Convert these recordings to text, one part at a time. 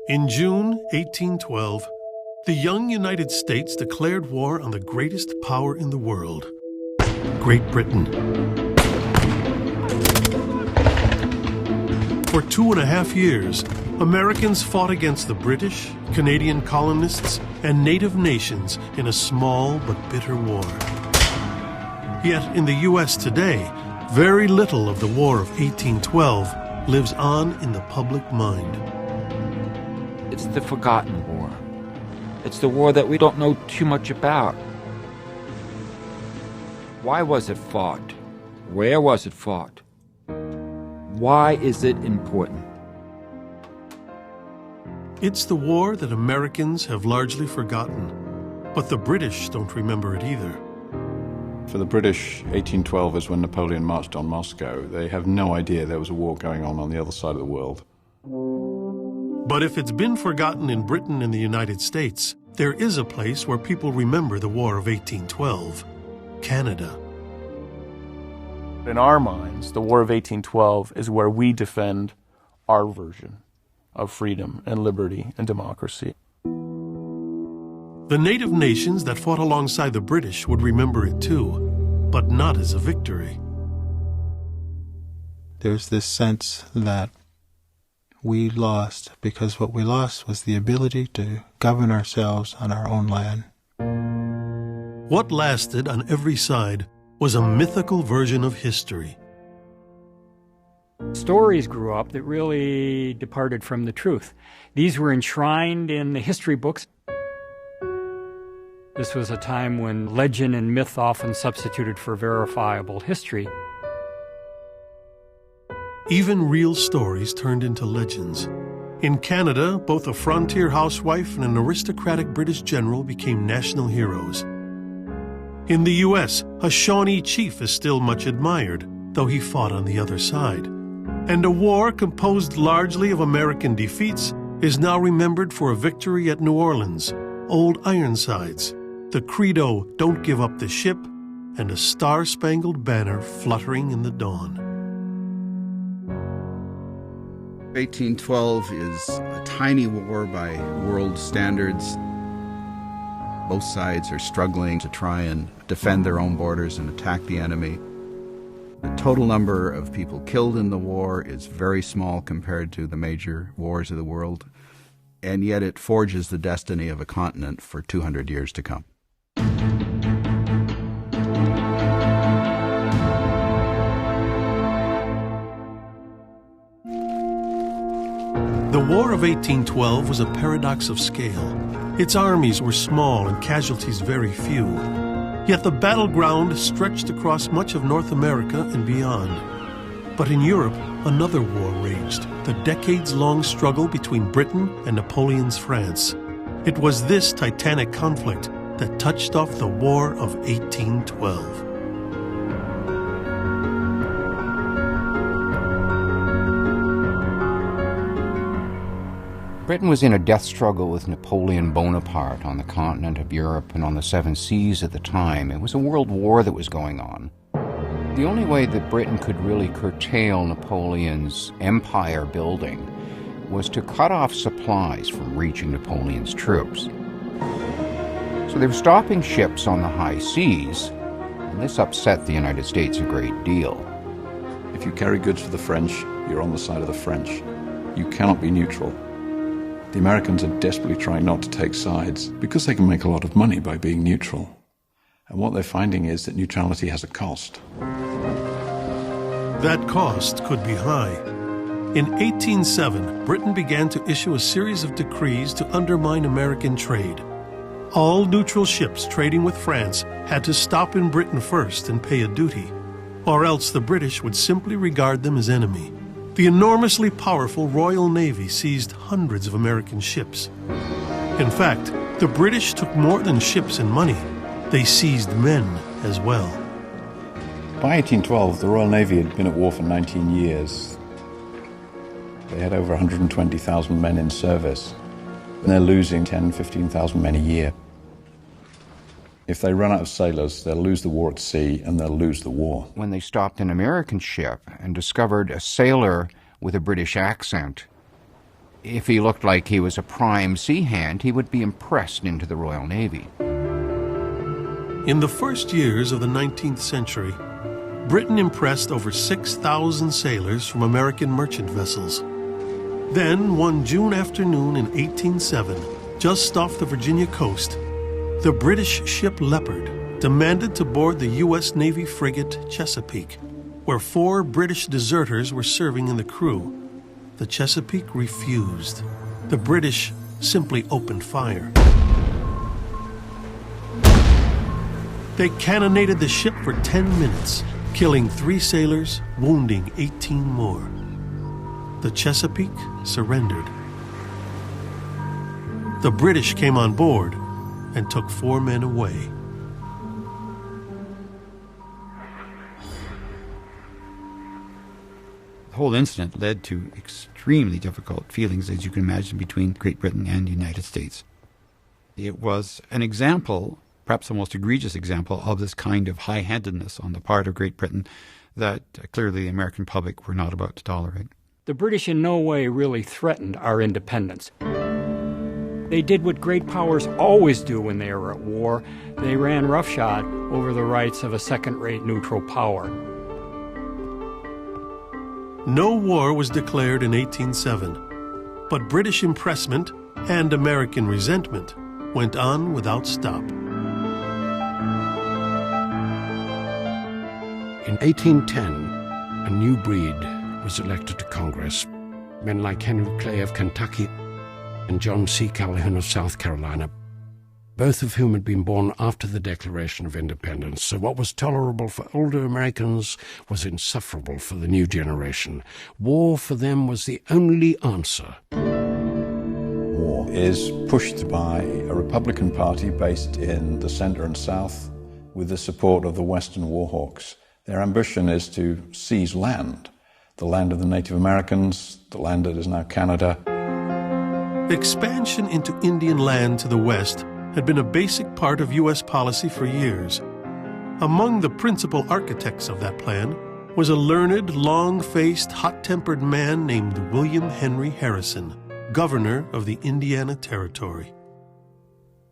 In June 1812, the young United States declared war on the greatest power in the world, Great Britain. For 2.5 years, Americans fought against the British, Canadian colonists, and native nations in a small but bitter war. Yet in the U.S. today, very little of the War of 1812 lives on in the public mind. It's the forgotten war. It's the war that we don't know too much about. Why was it fought? Where was it fought? Why is it important? It's the war that Americans have largely forgotten, but the British don't remember it either. For the British, 1812 is when Napoleon marched on Moscow. They have no idea there was a war going on the other side of the world. But if it's been forgotten in Britain and the United States, there is a place where people remember the War of 1812, Canada. In our minds, the War of 1812 is where we defend our version of freedom and liberty and democracy. The native nations that fought alongside the British would remember it too, but not as a victory. There's this sense that we lost because what we lost was the ability to govern ourselves on our own land. What lasted on every side was a mythical version of history. Stories grew up that really departed from the truth. These were enshrined in the history books. This was a time when legend and myth often substituted for verifiable history. Even real stories turned into legends. In Canada, both a frontier housewife and an aristocratic British general became national heroes. In the U.S., a Shawnee chief is still much admired, though he fought on the other side. And a war composed largely of American defeats is now remembered for a victory at New Orleans, Old Ironsides, the credo, "Don't give up the ship," and a star-spangled banner fluttering in the dawn. 1812 is a tiny war by world standards. Both sides are struggling to try and defend their own borders and attack the enemy. The total number of people killed in the war is very small compared to the major wars of the world, and yet it forges the destiny of a continent for 200 years to come. The War of 1812 was a paradox of scale. Its armies were small and casualties very few. Yet the battleground stretched across much of North America and beyond. But in Europe, another war raged, the decades-long struggle between Britain and Napoleon's France. It was this titanic conflict that touched off the War of 1812. Britain was in a death struggle with Napoleon Bonaparte on the continent of Europe and on the seven seas at the time. It was a world war that was going on. The only way that Britain could really curtail Napoleon's empire building was to cut off supplies from reaching Napoleon's troops. So they were stopping ships on the high seas, and this upset the United States a great deal. If you carry goods for the French, you're on the side of the French. You cannot be neutral. The Americans are desperately trying not to take sides because they can make a lot of money by being neutral. And what they're finding is that neutrality has a cost. That cost could be high. In 1807, Britain began to issue a series of decrees to undermine American trade. All neutral ships trading with France had to stop in Britain first and pay a duty, or else the British would simply regard them as enemy. The enormously powerful Royal Navy seized hundreds of American ships. In fact, the British took more than ships and money. They seized men as well. By 1812, the Royal Navy had been at war for 19 years. They had over 120,000 men in service, and they're losing 10,000, 15,000 men a year. If they run out of sailors, they'll lose the war at sea and they'll lose the war. When they stopped an American ship and discovered a sailor with a British accent, If he looked like he was a prime sea hand, he would be impressed into the Royal Navy. In the first years of the 19th century, Britain impressed over 6,000 sailors from American merchant vessels. Then, one June afternoon in 1807, just off the Virginia coast, the British ship Leopard demanded to board the U.S. Navy frigate Chesapeake, where 4 British deserters were serving in the crew. The Chesapeake refused. The British simply opened fire. They cannonaded the ship for 10 minutes, killing 3 sailors, wounding 18 more. The Chesapeake surrendered. The British came on board and took 4 men away. The whole incident led to extremely difficult feelings, as you can imagine, between Great Britain and the United States. It was an example, perhaps the most egregious example, of this kind of high-handedness on the part of Great Britain that clearly the American public were not about to tolerate. The British in no way really threatened our independence. They did what great powers always do when they are at war. They ran roughshod over the rights of a second-rate neutral power. No war was declared in 1807, but British impressment and American resentment went on without stop. In 1810, a new breed was elected to Congress. Men like Henry Clay of Kentucky and John C. Calhoun of South Carolina, both of whom had been born after the Declaration of Independence. So what was tolerable for older Americans was insufferable for the new generation. War for them was the only answer. War is pushed by a Republican Party based in the center and south with the support of the Western warhawks. Their ambition is to seize land, the land of the Native Americans, the land that is now Canada. Expansion into Indian land to the west had been a basic part of U.S. policy for years. Among the principal architects of that plan was a learned, long-faced, hot-tempered man named William Henry Harrison, governor of the Indiana Territory.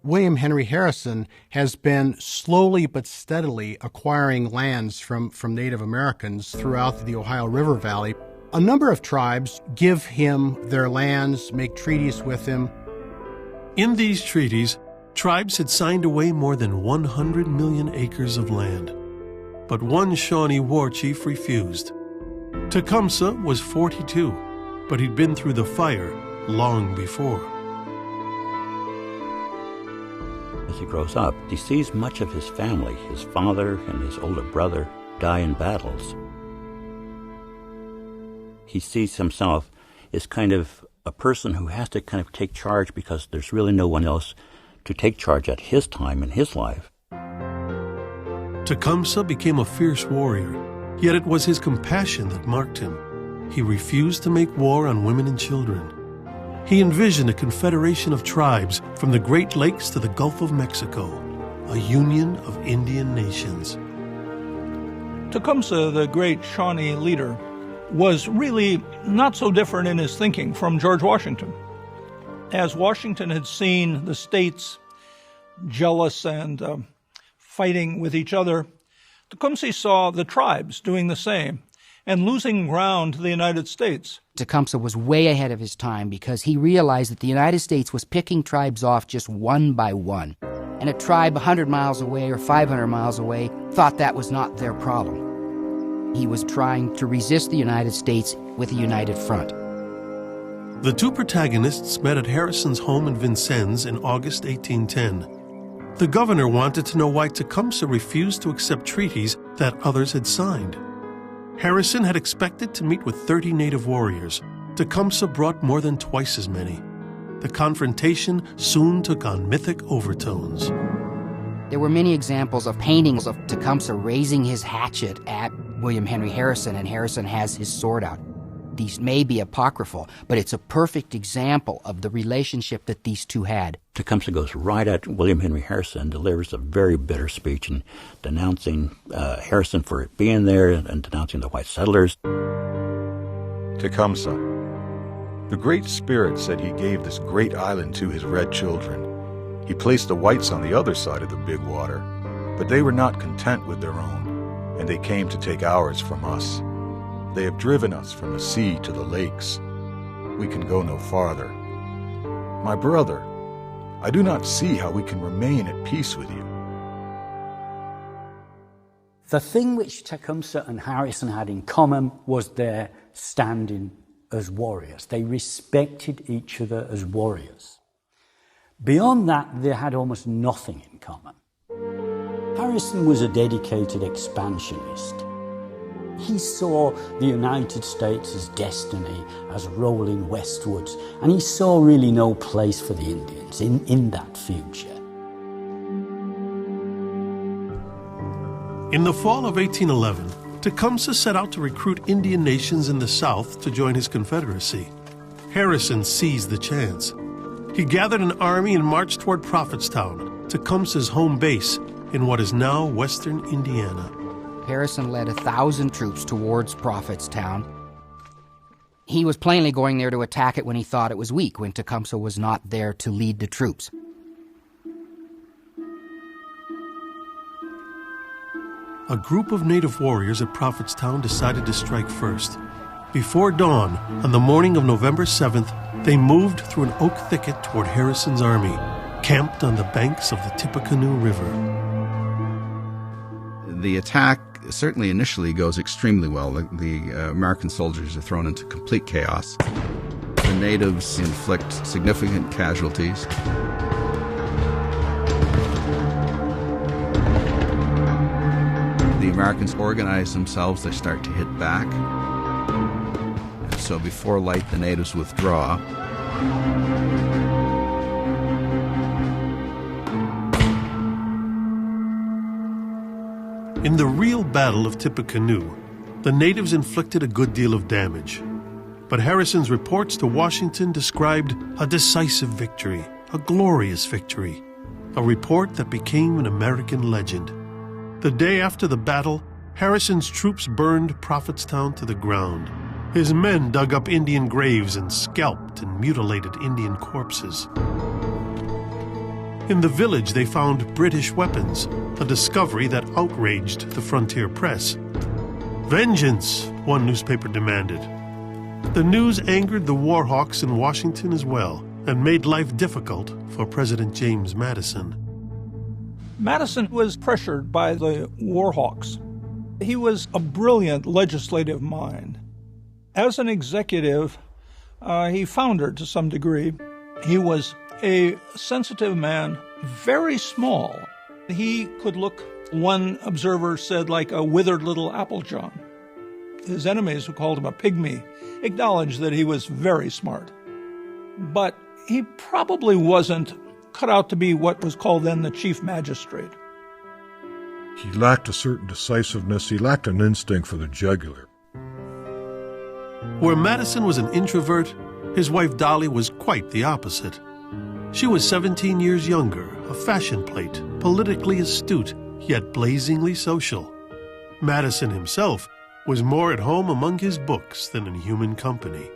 William Henry Harrison has been slowly but steadily acquiring lands from Native Americans throughout the Ohio River Valley. A number of tribes give him their lands, make treaties with him. In these treaties, tribes had signed away more than 100 million acres of land. But one Shawnee war chief refused. Tecumseh was 42, but he'd been through the fire long before. As he grows up, he sees much of his family, his father and his older brother, die in battles. He sees himself as kind of a person who has to kind of take charge because there's really no one else to take charge at his time in his life. Tecumseh became a fierce warrior, yet it was his compassion that marked him. He refused to make war on women and children. He envisioned a confederation of tribes from the Great Lakes to the Gulf of Mexico, a union of Indian nations. Tecumseh, the great Shawnee leader, was really not so different in his thinking from George Washington. As Washington had seen the states jealous and fighting with each other, Tecumseh saw the tribes doing the same and losing ground to the United States. Tecumseh was way ahead of his time because he realized that the United States was picking tribes off just one by one. And a tribe 100 miles away or 500 miles away thought that was not their problem. He was trying to resist the United States with a united front. The two protagonists met at Harrison's home in Vincennes in August 1810. The governor wanted to know why Tecumseh refused to accept treaties that others had signed. Harrison had expected to meet with 30 native warriors. Tecumseh brought more than twice as many. The confrontation soon took on mythic overtones. There were many examples of paintings of Tecumseh raising his hatchet at William Henry Harrison, and Harrison has his sword out. These may be apocryphal, but it's a perfect example of the relationship that these two had. Tecumseh goes right at William Henry Harrison, delivers a very bitter speech and denouncing Harrison for being there and denouncing the white settlers. Tecumseh, The Great Spirit said he gave this great island to his red children. He placed the whites on the other side of the big water, but they were not content with their own, and they came to take ours from us. They have driven us from the sea to the lakes. We can go no farther. My brother, I do not see how we can remain at peace with you. The thing which Tecumseh and Harrison had in common was their standing as warriors. They respected each other as warriors. Beyond that, they had almost nothing in common. Harrison was a dedicated expansionist. He saw the United States as destiny, as rolling westwards, and he saw really no place for the Indians in that future. In the fall of 1811, Tecumseh set out to recruit Indian nations in the South to join his confederacy. Harrison seized the chance. He gathered an army and marched toward Prophetstown, Tecumseh's home base in what is now western Indiana. Harrison led 1,000 troops towards Prophetstown. He was plainly going there to attack it when he thought it was weak, when Tecumseh was not there to lead the troops. A group of native warriors at Prophetstown decided to strike first. Before dawn, on the morning of November 7th, they moved through an oak thicket toward Harrison's army, camped on the banks of the Tippecanoe River. The attack certainly initially goes extremely well. The American soldiers are thrown into complete chaos. The natives inflict significant casualties. The Americans organize themselves, they start to hit back. And so before light, the natives withdraw. In the real Battle of Tippecanoe, the natives inflicted a good deal of damage. But Harrison's reports to Washington described a decisive victory, a glorious victory, a report that became an American legend. The day after the battle, Harrison's troops burned Prophetstown to the ground. His men dug up Indian graves and scalped and mutilated Indian corpses. In the village, they found British weapons, a discovery that outraged the frontier press. Vengeance, one newspaper demanded. The news angered the war hawks in Washington as well, and made life difficult for President James Madison. Madison was pressured by the war hawks. He was a brilliant legislative mind. As an executive, he foundered to some degree. He was a sensitive man, very small. He could look, one observer said, like a withered little applejawn. His enemies, who called him a pygmy, acknowledged that he was very smart. But he probably wasn't cut out to be what was called then the chief magistrate. He lacked a certain decisiveness. He lacked an instinct for the jugular. Where Madison was an introvert, his wife Dolly was quite the opposite. She was 17 years younger, a fashion plate, politically astute, yet blazingly social. Madison himself was more at home among his books than in human company.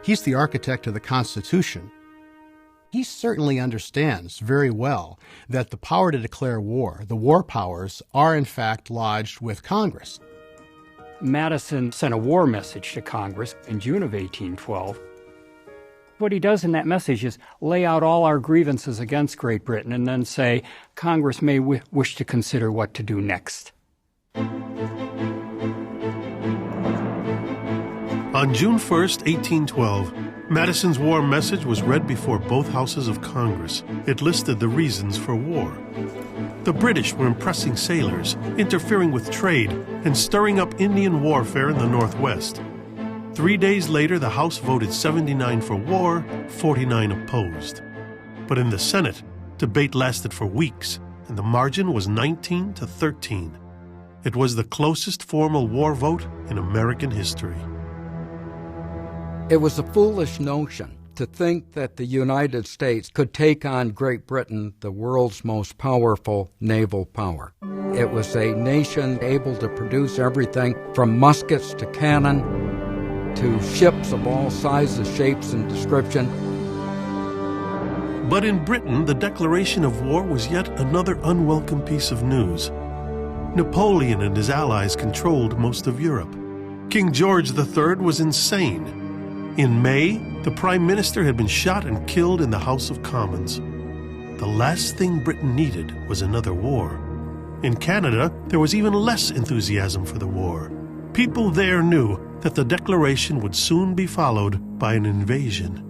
He's the architect of the Constitution. He certainly understands very well that the power to declare war, the war powers, are in fact lodged with Congress. Madison sent a war message to Congress in June of 1812. What he does in that message is lay out all our grievances against Great Britain and then say Congress may wish to consider what to do next. On June 1st, 1812, Madison's war message was read before both houses of Congress. It listed the reasons for war. The British were impressing sailors, interfering with trade, and stirring up Indian warfare in the Northwest. 3 days later, the House voted 79 for war, 49 opposed. But in the Senate, debate lasted for weeks, and the margin was 19-13. It was the closest formal war vote in American history. It was a foolish notion to think that the United States could take on Great Britain, the world's most powerful naval power. It was a nation able to produce everything from muskets to cannon, to ships of all sizes, shapes, and description. But in Britain, the declaration of war was yet another unwelcome piece of news. Napoleon and his allies controlled most of Europe. King George III was insane. In May, the Prime Minister had been shot and killed in the House of Commons. The last thing Britain needed was another war. In Canada, there was even less enthusiasm for the war. People there knew that the declaration would soon be followed by an invasion.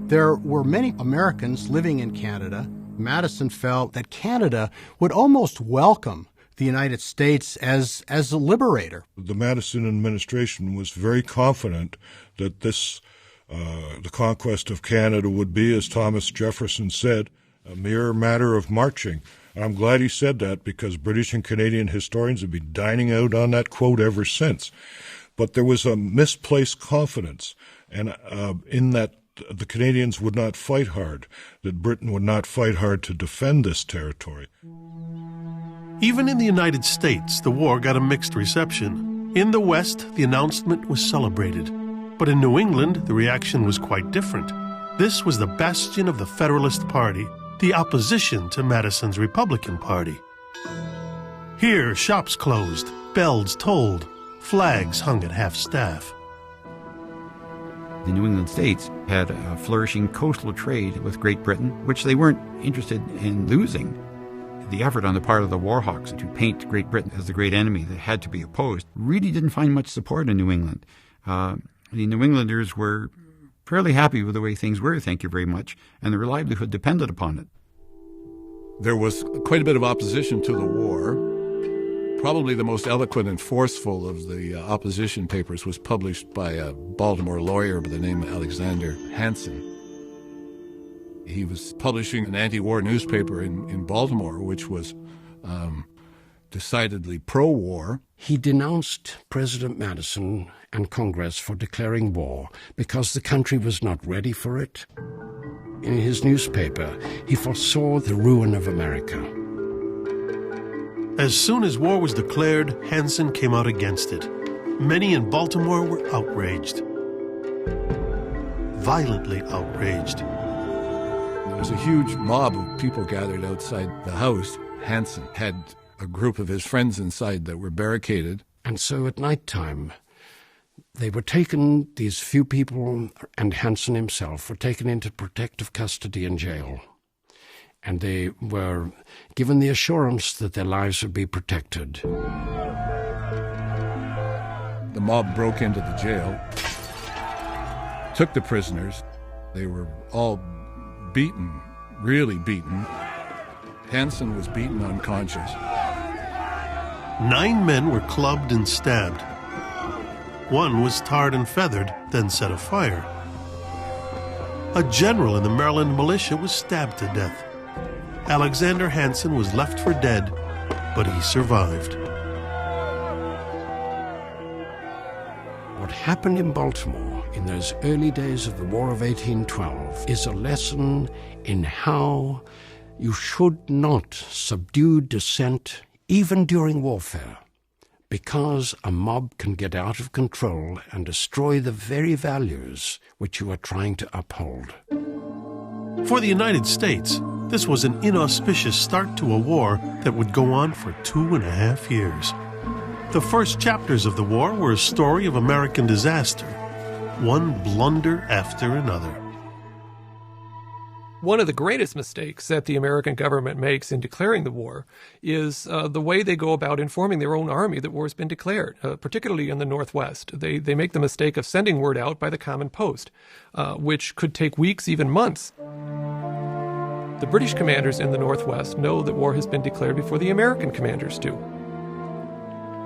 There were many Americans living in Canada. Madison felt that Canada would almost welcome the United States as a liberator. The Madison administration was very confident that the conquest of Canada would be, as Thomas Jefferson said, a mere matter of marching. I'm glad he said that, because British and Canadian historians have been dining out on that quote ever since. But there was a misplaced confidence, and in that the Canadians would not fight hard, that Britain would not fight hard to defend this territory. Even in the United States, the war got a mixed reception. In the West, the announcement was celebrated. But in New England, the reaction was quite different. This was the bastion of the Federalist Party, the opposition to Madison's Republican Party. Here, shops closed, bells tolled, flags hung at half-staff. The New England states had a flourishing coastal trade with Great Britain, which they weren't interested in losing. The effort on the part of the war hawks to paint Great Britain as the great enemy that had to be opposed really didn't find much support in New England. The New Englanders were fairly happy with the way things were, thank you very much, and their livelihood depended upon it. There was quite a bit of opposition to the war. Probably the most eloquent and forceful of the opposition papers was published by a Baltimore lawyer by the name of Alexander Hansen. He was publishing an anti-war newspaper in Baltimore, which was decidedly pro-war. He denounced President Madison and Congress for declaring war because the country was not ready for it. In his newspaper, he foresaw the ruin of America. As soon as war was declared, Hansen came out against it. Many in Baltimore were outraged. Violently outraged. There was a huge mob of people gathered outside the house. Hansen had a group of his friends inside that were barricaded. And so at night time, they were taken, these few people and Hansen himself were taken into protective custody in jail. And they were given the assurance that their lives would be protected. The mob broke into the jail, took the prisoners. They were all beaten, really beaten. Hansen was beaten unconscious. 9 men were clubbed and stabbed. One was tarred and feathered, then set afire. A general in the Maryland militia was stabbed to death. Alexander Hansen was left for dead, but he survived. What happened in Baltimore in those early days of the War of 1812 is a lesson in how you should not subdue dissent even during warfare, because a mob can get out of control and destroy the very values which you are trying to uphold. For the United States, this was an inauspicious start to a war that would go on for 2.5 years. The first chapters of the war were a story of American disaster, one blunder after another. One of the greatest mistakes that the American government makes in declaring the war is the way they go about informing their own army that war has been declared, particularly in the Northwest. They make the mistake of sending word out by the common post, which could take weeks, even months. The British commanders in the Northwest know that war has been declared before the American commanders do.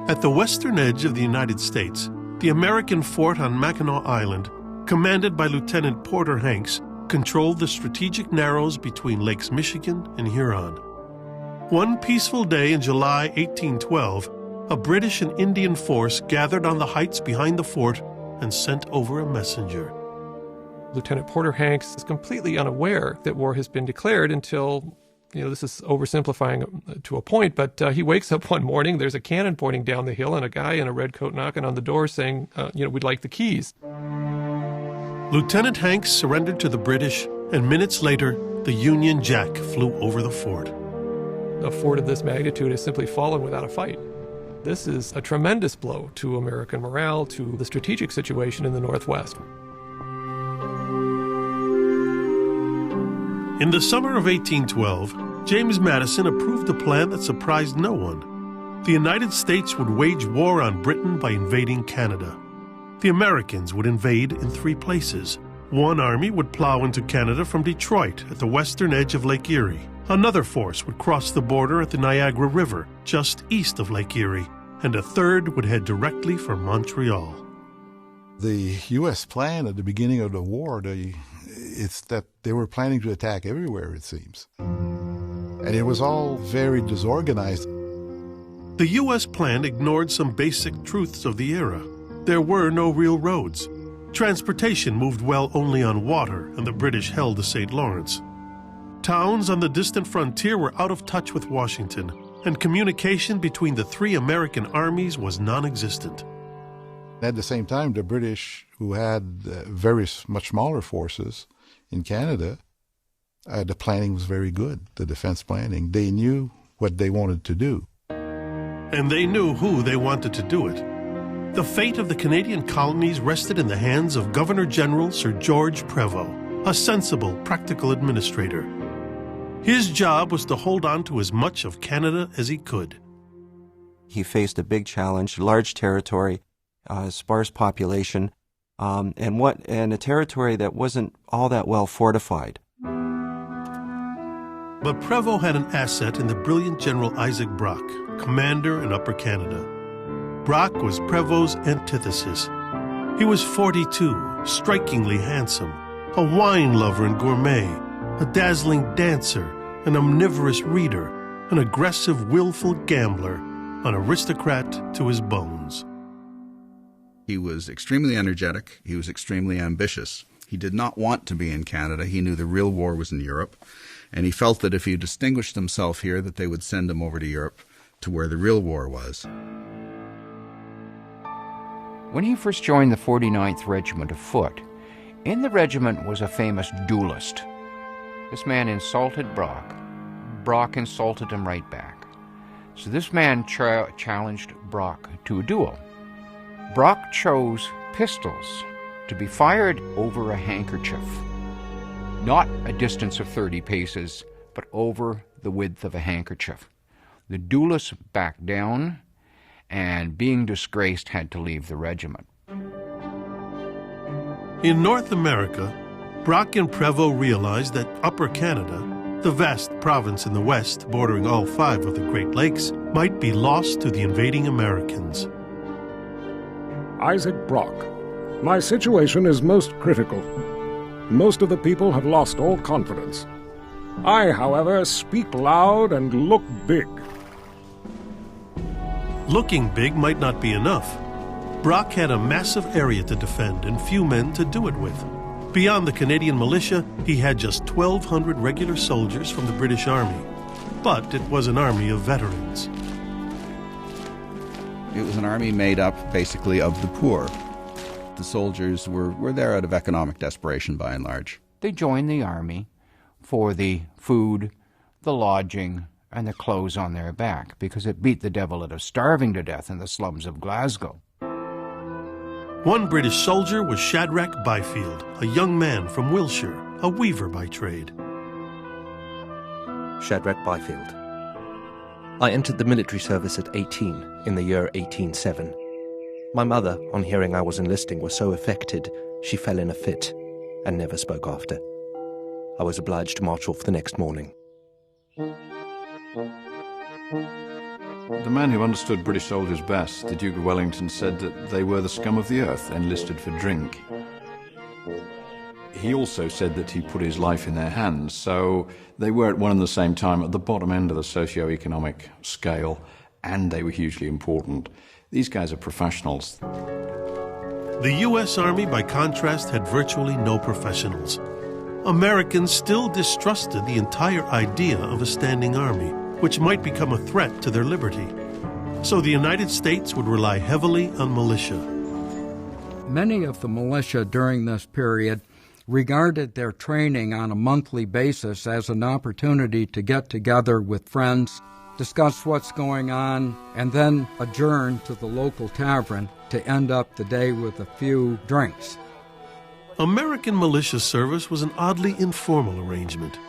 At the western edge of the United States, the American fort on Mackinac Island, commanded by Lieutenant Porter Hanks, controlled the strategic narrows between Lakes Michigan and Huron. One peaceful day in July 1812, a British and Indian force gathered on the heights behind the fort and sent over a messenger. Lieutenant Porter Hanks is completely unaware that war has been declared until, this is oversimplifying to a point, but he wakes up one morning, there's a cannon pointing down the hill and a guy in a red coat knocking on the door saying, we'd like the keys. Lieutenant Hanks surrendered to the British, and minutes later, the Union Jack flew over the fort. A fort of this magnitude has simply fallen without a fight. This is a tremendous blow to American morale, to the strategic situation in the Northwest. In the summer of 1812, James Madison approved a plan that surprised no one. The United States would wage war on Britain by invading Canada. The Americans would invade in 3 places. One army would plow into Canada from Detroit at the western edge of Lake Erie. Another force would cross the border at the Niagara River, just east of Lake Erie, and a third would head directly for Montreal. The U.S. plan at the beginning of the war, it's that they were planning to attack everywhere, it seems. And it was all very disorganized. The U.S. plan ignored some basic truths of the era. There were no real roads. Transportation moved well only on water, and the British held the St. Lawrence. Towns on the distant frontier were out of touch with Washington, and communication between the 3 American armies was non-existent. At the same time, the British, who had very much smaller forces in Canada, the planning was very good, the defense planning. They knew what they wanted to do. And they knew who they wanted to do it. The fate of the Canadian colonies rested in the hands of Governor-General Sir George Prevost, a sensible, practical administrator. His job was to hold on to as much of Canada as he could. He faced a big challenge, large territory, sparse population, and a territory that wasn't all that well fortified. But Prevost had an asset in the brilliant General Isaac Brock, commander in Upper Canada. Brock was Prevost's antithesis. He was 42, strikingly handsome, a wine lover and gourmet, a dazzling dancer, an omnivorous reader, an aggressive, willful gambler, an aristocrat to his bones. He was extremely energetic. He was extremely ambitious. He did not want to be in Canada. He knew the real war was in Europe, and he felt that if he distinguished himself here, that they would send him over to Europe, to where the real war was. When he first joined the 49th Regiment of Foot, in the regiment was a famous duelist. This man insulted Brock. Brock insulted him right back. So this man challenged Brock to a duel. Brock chose pistols to be fired over a handkerchief, not a distance of 30 paces, but over the width of a handkerchief. The duelist backed down, and being disgraced had to leave the regiment. In North America, Brock and Prevost realized that Upper Canada, the vast province in the west bordering all 5 of the Great Lakes, might be lost to the invading Americans. Isaac Brock, my situation is most critical. Most of the people have lost all confidence. I, however, speak loud and look big. Looking big might not be enough. Brock had a massive area to defend and few men to do it with. Beyond the Canadian militia, he had just 1,200 regular soldiers from the British Army. But it was an army of veterans. It was an army made up basically of the poor. The soldiers were there out of economic desperation by and large. They joined the army for the food, the lodging, and the clothes on their back, because it beat the devil out of starving to death in the slums of Glasgow. One British soldier was Shadrach Byfield, a young man from Wiltshire, a weaver by trade. Shadrach Byfield. I entered the military service at 18 in the year 1807. My mother, on hearing I was enlisting, was so affected she fell in a fit and never spoke after. I was obliged to march off the next morning. The man who understood British soldiers best, the Duke of Wellington, said that they were the scum of the earth, enlisted for drink. He also said that he put his life in their hands, so they were at one and the same time at the bottom end of the socio-economic scale, and they were hugely important. These guys are professionals. The U.S. Army, by contrast, had virtually no professionals. Americans still distrusted the entire idea of a standing army, which might become a threat to their liberty. So the United States would rely heavily on militia. Many of the militia during this period regarded their training on a monthly basis as an opportunity to get together with friends, discuss what's going on, and then adjourn to the local tavern to end up the day with a few drinks. American militia service was an oddly informal arrangement.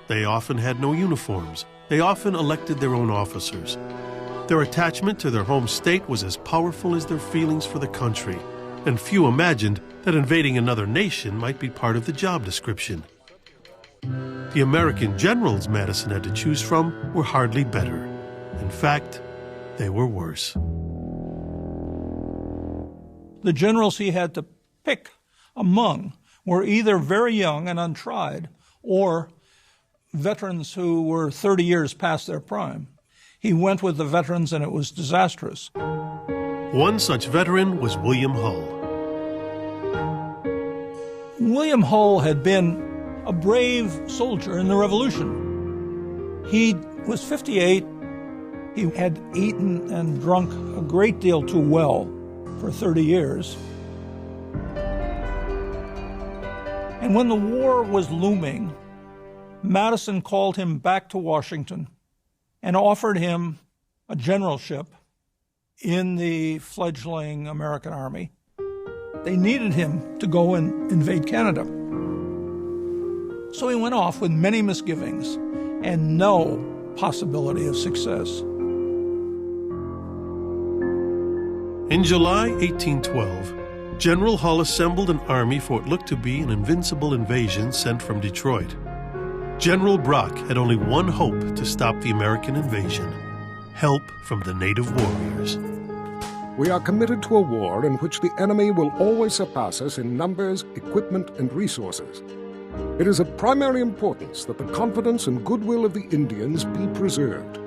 They often had no uniforms. They often elected their own officers. Their attachment to their home state was as powerful as their feelings for the country, and few imagined that invading another nation might be part of the job description. The American generals Madison had to choose from were hardly better. In fact, they were worse. The generals he had to pick among were either very young and untried or veterans who were 30 years past their prime. He went with the veterans and it was disastrous. One such veteran was William Hull. William Hull had been a brave soldier in the Revolution. He was 58. He had eaten and drunk a great deal too well for 30 years. And when the war was looming, Madison called him back to Washington and offered him a generalship in the fledgling American Army. They needed him to go and invade Canada. So he went off with many misgivings and no possibility of success. In July 1812, General Hull assembled an army for what looked to be an invincible invasion sent from Detroit. General Brock had only one hope to stop the American invasion: help from the native warriors. We are committed to a war in which the enemy will always surpass us in numbers, equipment, and resources. It is of primary importance that the confidence and goodwill of the Indians be preserved.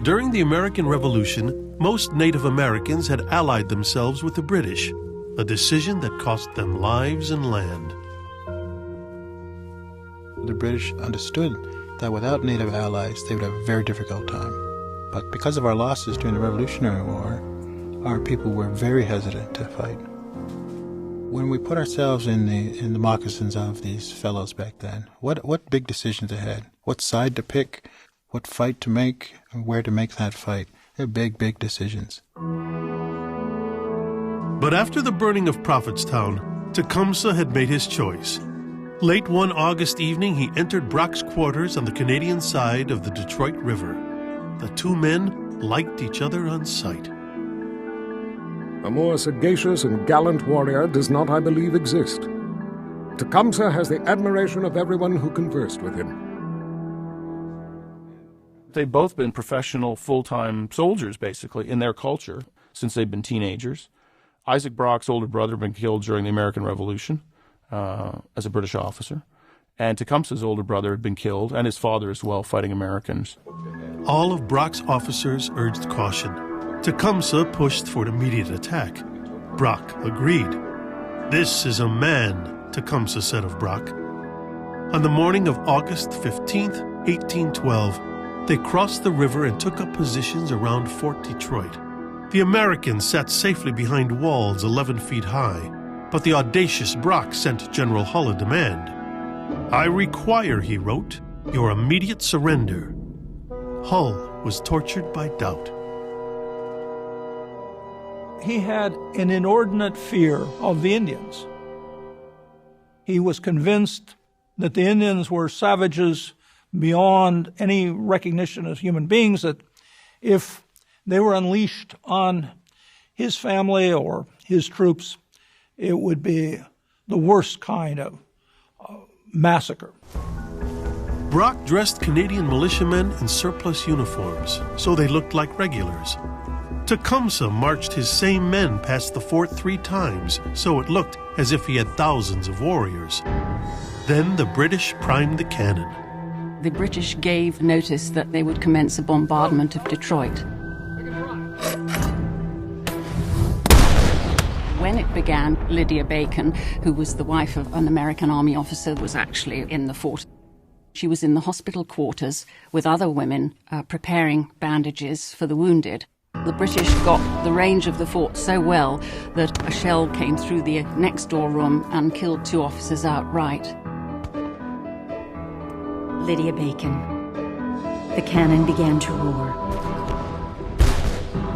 During the American Revolution, most Native Americans had allied themselves with the British, a decision that cost them lives and land. The British understood that without Native allies, they would have a very difficult time. But because of our losses during the Revolutionary War, our people were very hesitant to fight. When we put ourselves in the moccasins of these fellows back then, what big decisions ahead? What side to pick? What fight to make? And where to make that fight? They're big, big decisions. But after the burning of Prophetstown, Tecumseh had made his choice. Late one August evening, he entered Brock's quarters on the Canadian side of the Detroit River. The two men liked each other on sight. A more sagacious and gallant warrior does not, I believe, exist. Tecumseh has the admiration of everyone who conversed with him. They've both been professional, full-time soldiers, basically, in their culture since they've been teenagers. Isaac Brock's older brother had been killed during the American Revolution as a British officer. And Tecumseh's older brother had been killed, and his father as well, fighting Americans. All of Brock's officers urged caution. Tecumseh pushed for an immediate attack. Brock agreed. "This is a man," Tecumseh said of Brock. On the morning of August 15th, 1812, they crossed the river and took up positions around Fort Detroit. The Americans sat safely behind walls 11 feet high, but the audacious Brock sent General Hull a demand. "I require," he wrote, "your immediate surrender." Hull was tortured by doubt. He had an inordinate fear of the Indians. He was convinced that the Indians were savages beyond any recognition as human beings, that if they were unleashed on his family or his troops, it would be the worst kind of massacre. Brock dressed Canadian militiamen in surplus uniforms, so they looked like regulars. Tecumseh marched his same men past the fort 3 times, so it looked as if he had thousands of warriors. Then the British primed the cannon. The British gave notice that they would commence a bombardment of Detroit. When it began, Lydia Bacon, who was the wife of an American Army officer, was actually in the fort. She was in the hospital quarters with other women preparing bandages for the wounded. The British got the range of the fort so well that a shell came through the next door room and killed 2 officers outright. Lydia Bacon. The cannon began to roar.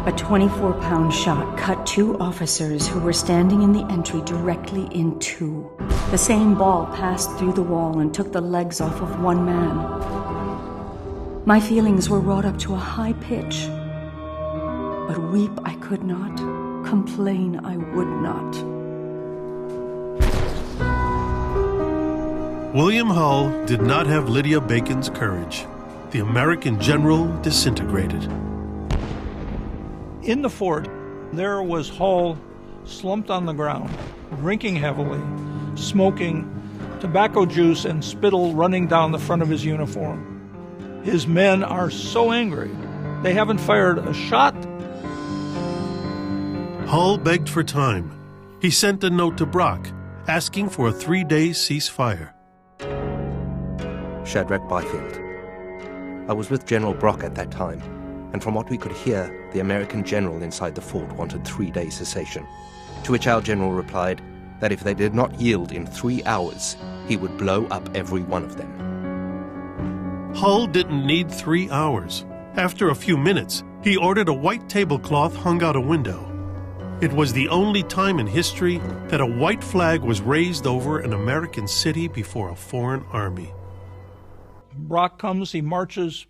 A 24-pound shot cut 2 officers who were standing in the entry directly in 2. The same ball passed through the wall and took the legs off of 1 man. My feelings were wrought up to a high pitch. But weep I could not, complain I would not. William Hull did not have Lydia Bacon's courage. The American general disintegrated. In the fort, there was Hull slumped on the ground, drinking heavily, smoking, tobacco juice and spittle running down the front of his uniform. His men are so angry, they haven't fired a shot. Hull begged for time. He sent a note to Brock, asking for a 3-day ceasefire. Shadrach Byfield. I was with General Brock at that time, and from what we could hear, the American general inside the fort wanted 3-day cessation, to which our general replied that if they did not yield in 3 hours, he would blow up every one of them. Hull didn't need 3 hours. After a few minutes, he ordered a white tablecloth hung out a window. It was the only time in history that a white flag was raised over an American city before a foreign army. Brock comes, he marches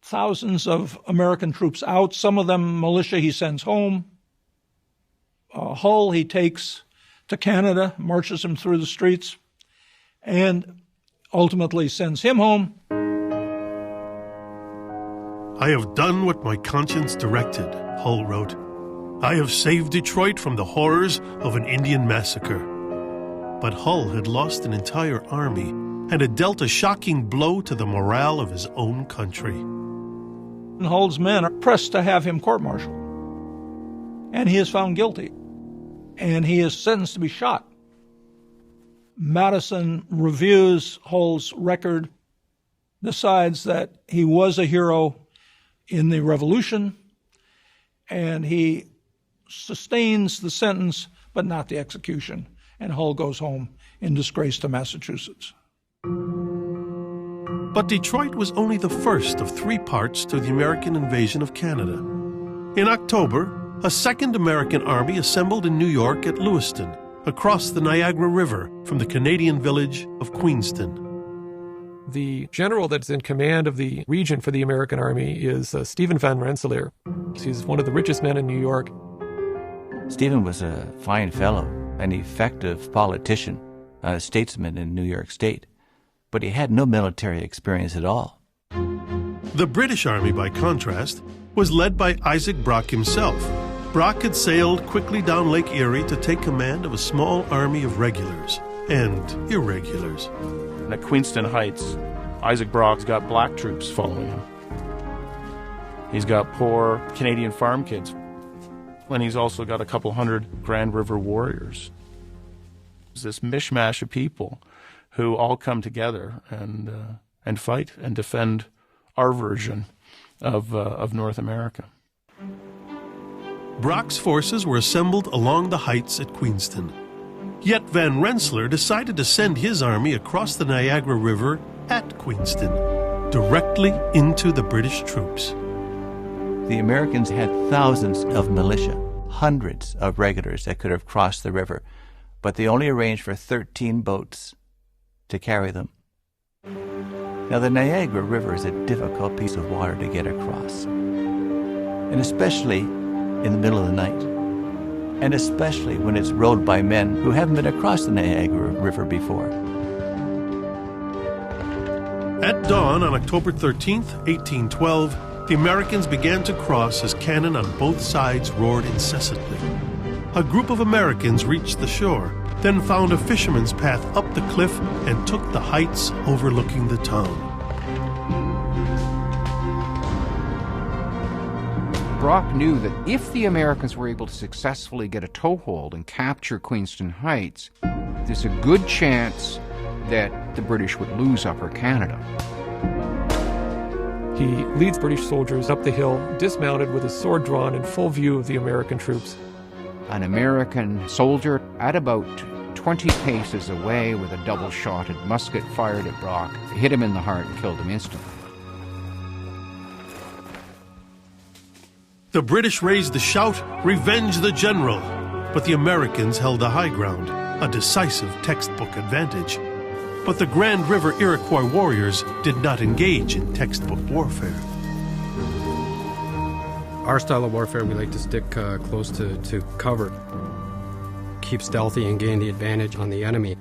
thousands of American troops out, some of them militia he sends home. Hull he takes to Canada, marches him through the streets, and ultimately sends him home. I have done what my conscience directed, Hull wrote. I have saved Detroit from the horrors of an Indian massacre. But Hull had lost an entire army and had dealt a shocking blow to the morale of his own country. And Hull's men are pressed to have him court-martialed. And he is found guilty. And he is sentenced to be shot. Madison reviews Hull's record, decides that he was a hero in the Revolution, and he sustains the sentence, but not the execution. And Hull goes home in disgrace to Massachusetts. But Detroit was only the first of 3 parts to the American invasion of Canada. In October, a second American army assembled in New York at Lewiston, across the Niagara River from the Canadian village of Queenston. The general that's in command of the region for the American Army is Stephen Van Rensselaer. He's one of the richest men in New York. Stephen was a fine fellow, an effective politician, a statesman in New York State, but he had no military experience at all. The British Army, by contrast, was led by Isaac Brock himself. Brock had sailed quickly down Lake Erie to take command of a small army of regulars and irregulars. And at Queenston Heights, Isaac Brock's got black troops following him. He's got poor Canadian farm kids. And he's also got a couple hundred Grand River warriors. It's this mishmash of people who all come together and fight and defend our version of North America. Brock's forces were assembled along the heights at Queenston. Yet Van Rensselaer decided to send his army across the Niagara River at Queenston, directly into the British troops. The Americans had thousands of militia, hundreds of regulars that could have crossed the river, but they only arranged for 13 boats to carry them. Now, the Niagara River is a difficult piece of water to get across, and especially in the middle of the night, and especially when it's rowed by men who haven't been across the Niagara River before. At dawn on October 13th, 1812, the Americans began to cross as cannon on both sides roared incessantly. A group of Americans reached the shore, then found a fisherman's path up the cliff and took the heights overlooking the town. Brock knew that if the Americans were able to successfully get a toehold and capture Queenston Heights, there's a good chance that the British would lose Upper Canada. He leads British soldiers up the hill, dismounted with his sword drawn in full view of the American troops. An American soldier at about 20 paces away with a double-shotted musket fired at Brock, hit him in the heart and killed him instantly. The British raised the shout, "Revenge the General!" But the Americans held the high ground, a decisive textbook advantage. But the Grand River Iroquois warriors did not engage in textbook warfare. Our style of warfare, we like to stick close to cover, keep stealthy and gain the advantage on the enemy.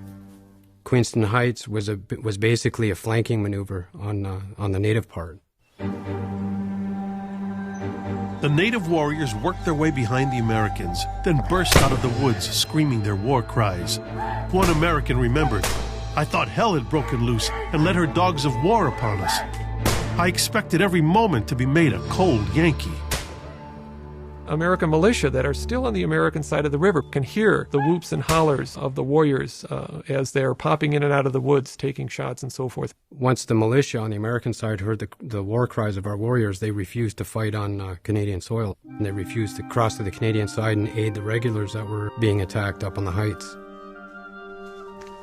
Queenston Heights was basically a flanking maneuver on the native part. The native warriors worked their way behind the Americans, then burst out of the woods screaming their war cries. One American remembered, "I thought hell had broken loose and led her dogs of war upon us. I expected every moment to be made a cold Yankee." American militia that are still on the American side of the river can hear the whoops and hollers of the warriors as they're popping in and out of the woods, taking shots and so forth. Once the militia on the American side heard the war cries of our warriors, they refused to fight on Canadian soil. And they refused to cross to the Canadian side and aid the regulars that were being attacked up on the heights.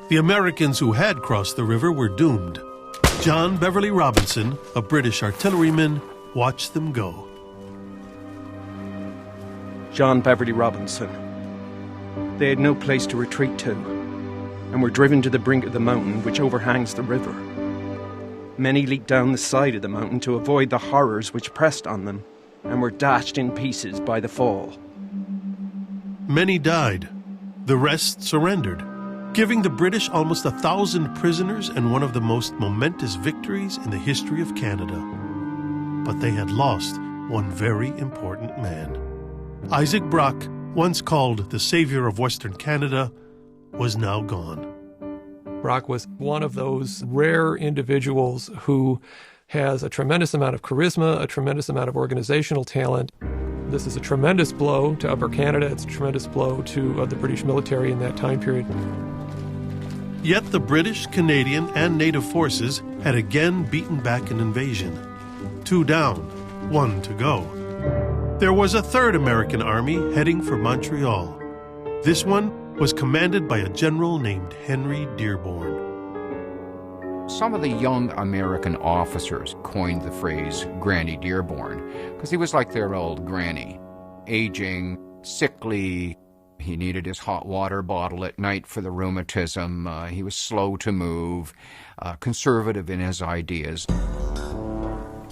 The Americans who had crossed the river were doomed. John Beverly Robinson, a British artilleryman, watched them go. John Beverly Robinson. They had no place to retreat to, and were driven to the brink of the mountain which overhangs the river. Many leaped down the side of the mountain to avoid the horrors which pressed on them, and were dashed in pieces by the fall. Many died. The rest surrendered, giving the British almost 1,000 prisoners and one of the most momentous victories in the history of Canada. But they had lost one very important man. Isaac Brock, once called the savior of Western Canada, was now gone. Brock was one of those rare individuals who has a tremendous amount of charisma, a tremendous amount of organizational talent. This is a tremendous blow to Upper Canada. It's a tremendous blow to the British military in that time period. Yet the British, Canadian, and Native forces had again beaten back an invasion. 2 down, 1 to go. There was a third American army heading for Montreal. This one was commanded by a general named Henry Dearborn. Some of the young American officers coined the phrase Granny Dearborn because he was like their old granny, aging, sickly. He needed his hot water bottle at night for the rheumatism. He was slow to move, conservative in his ideas.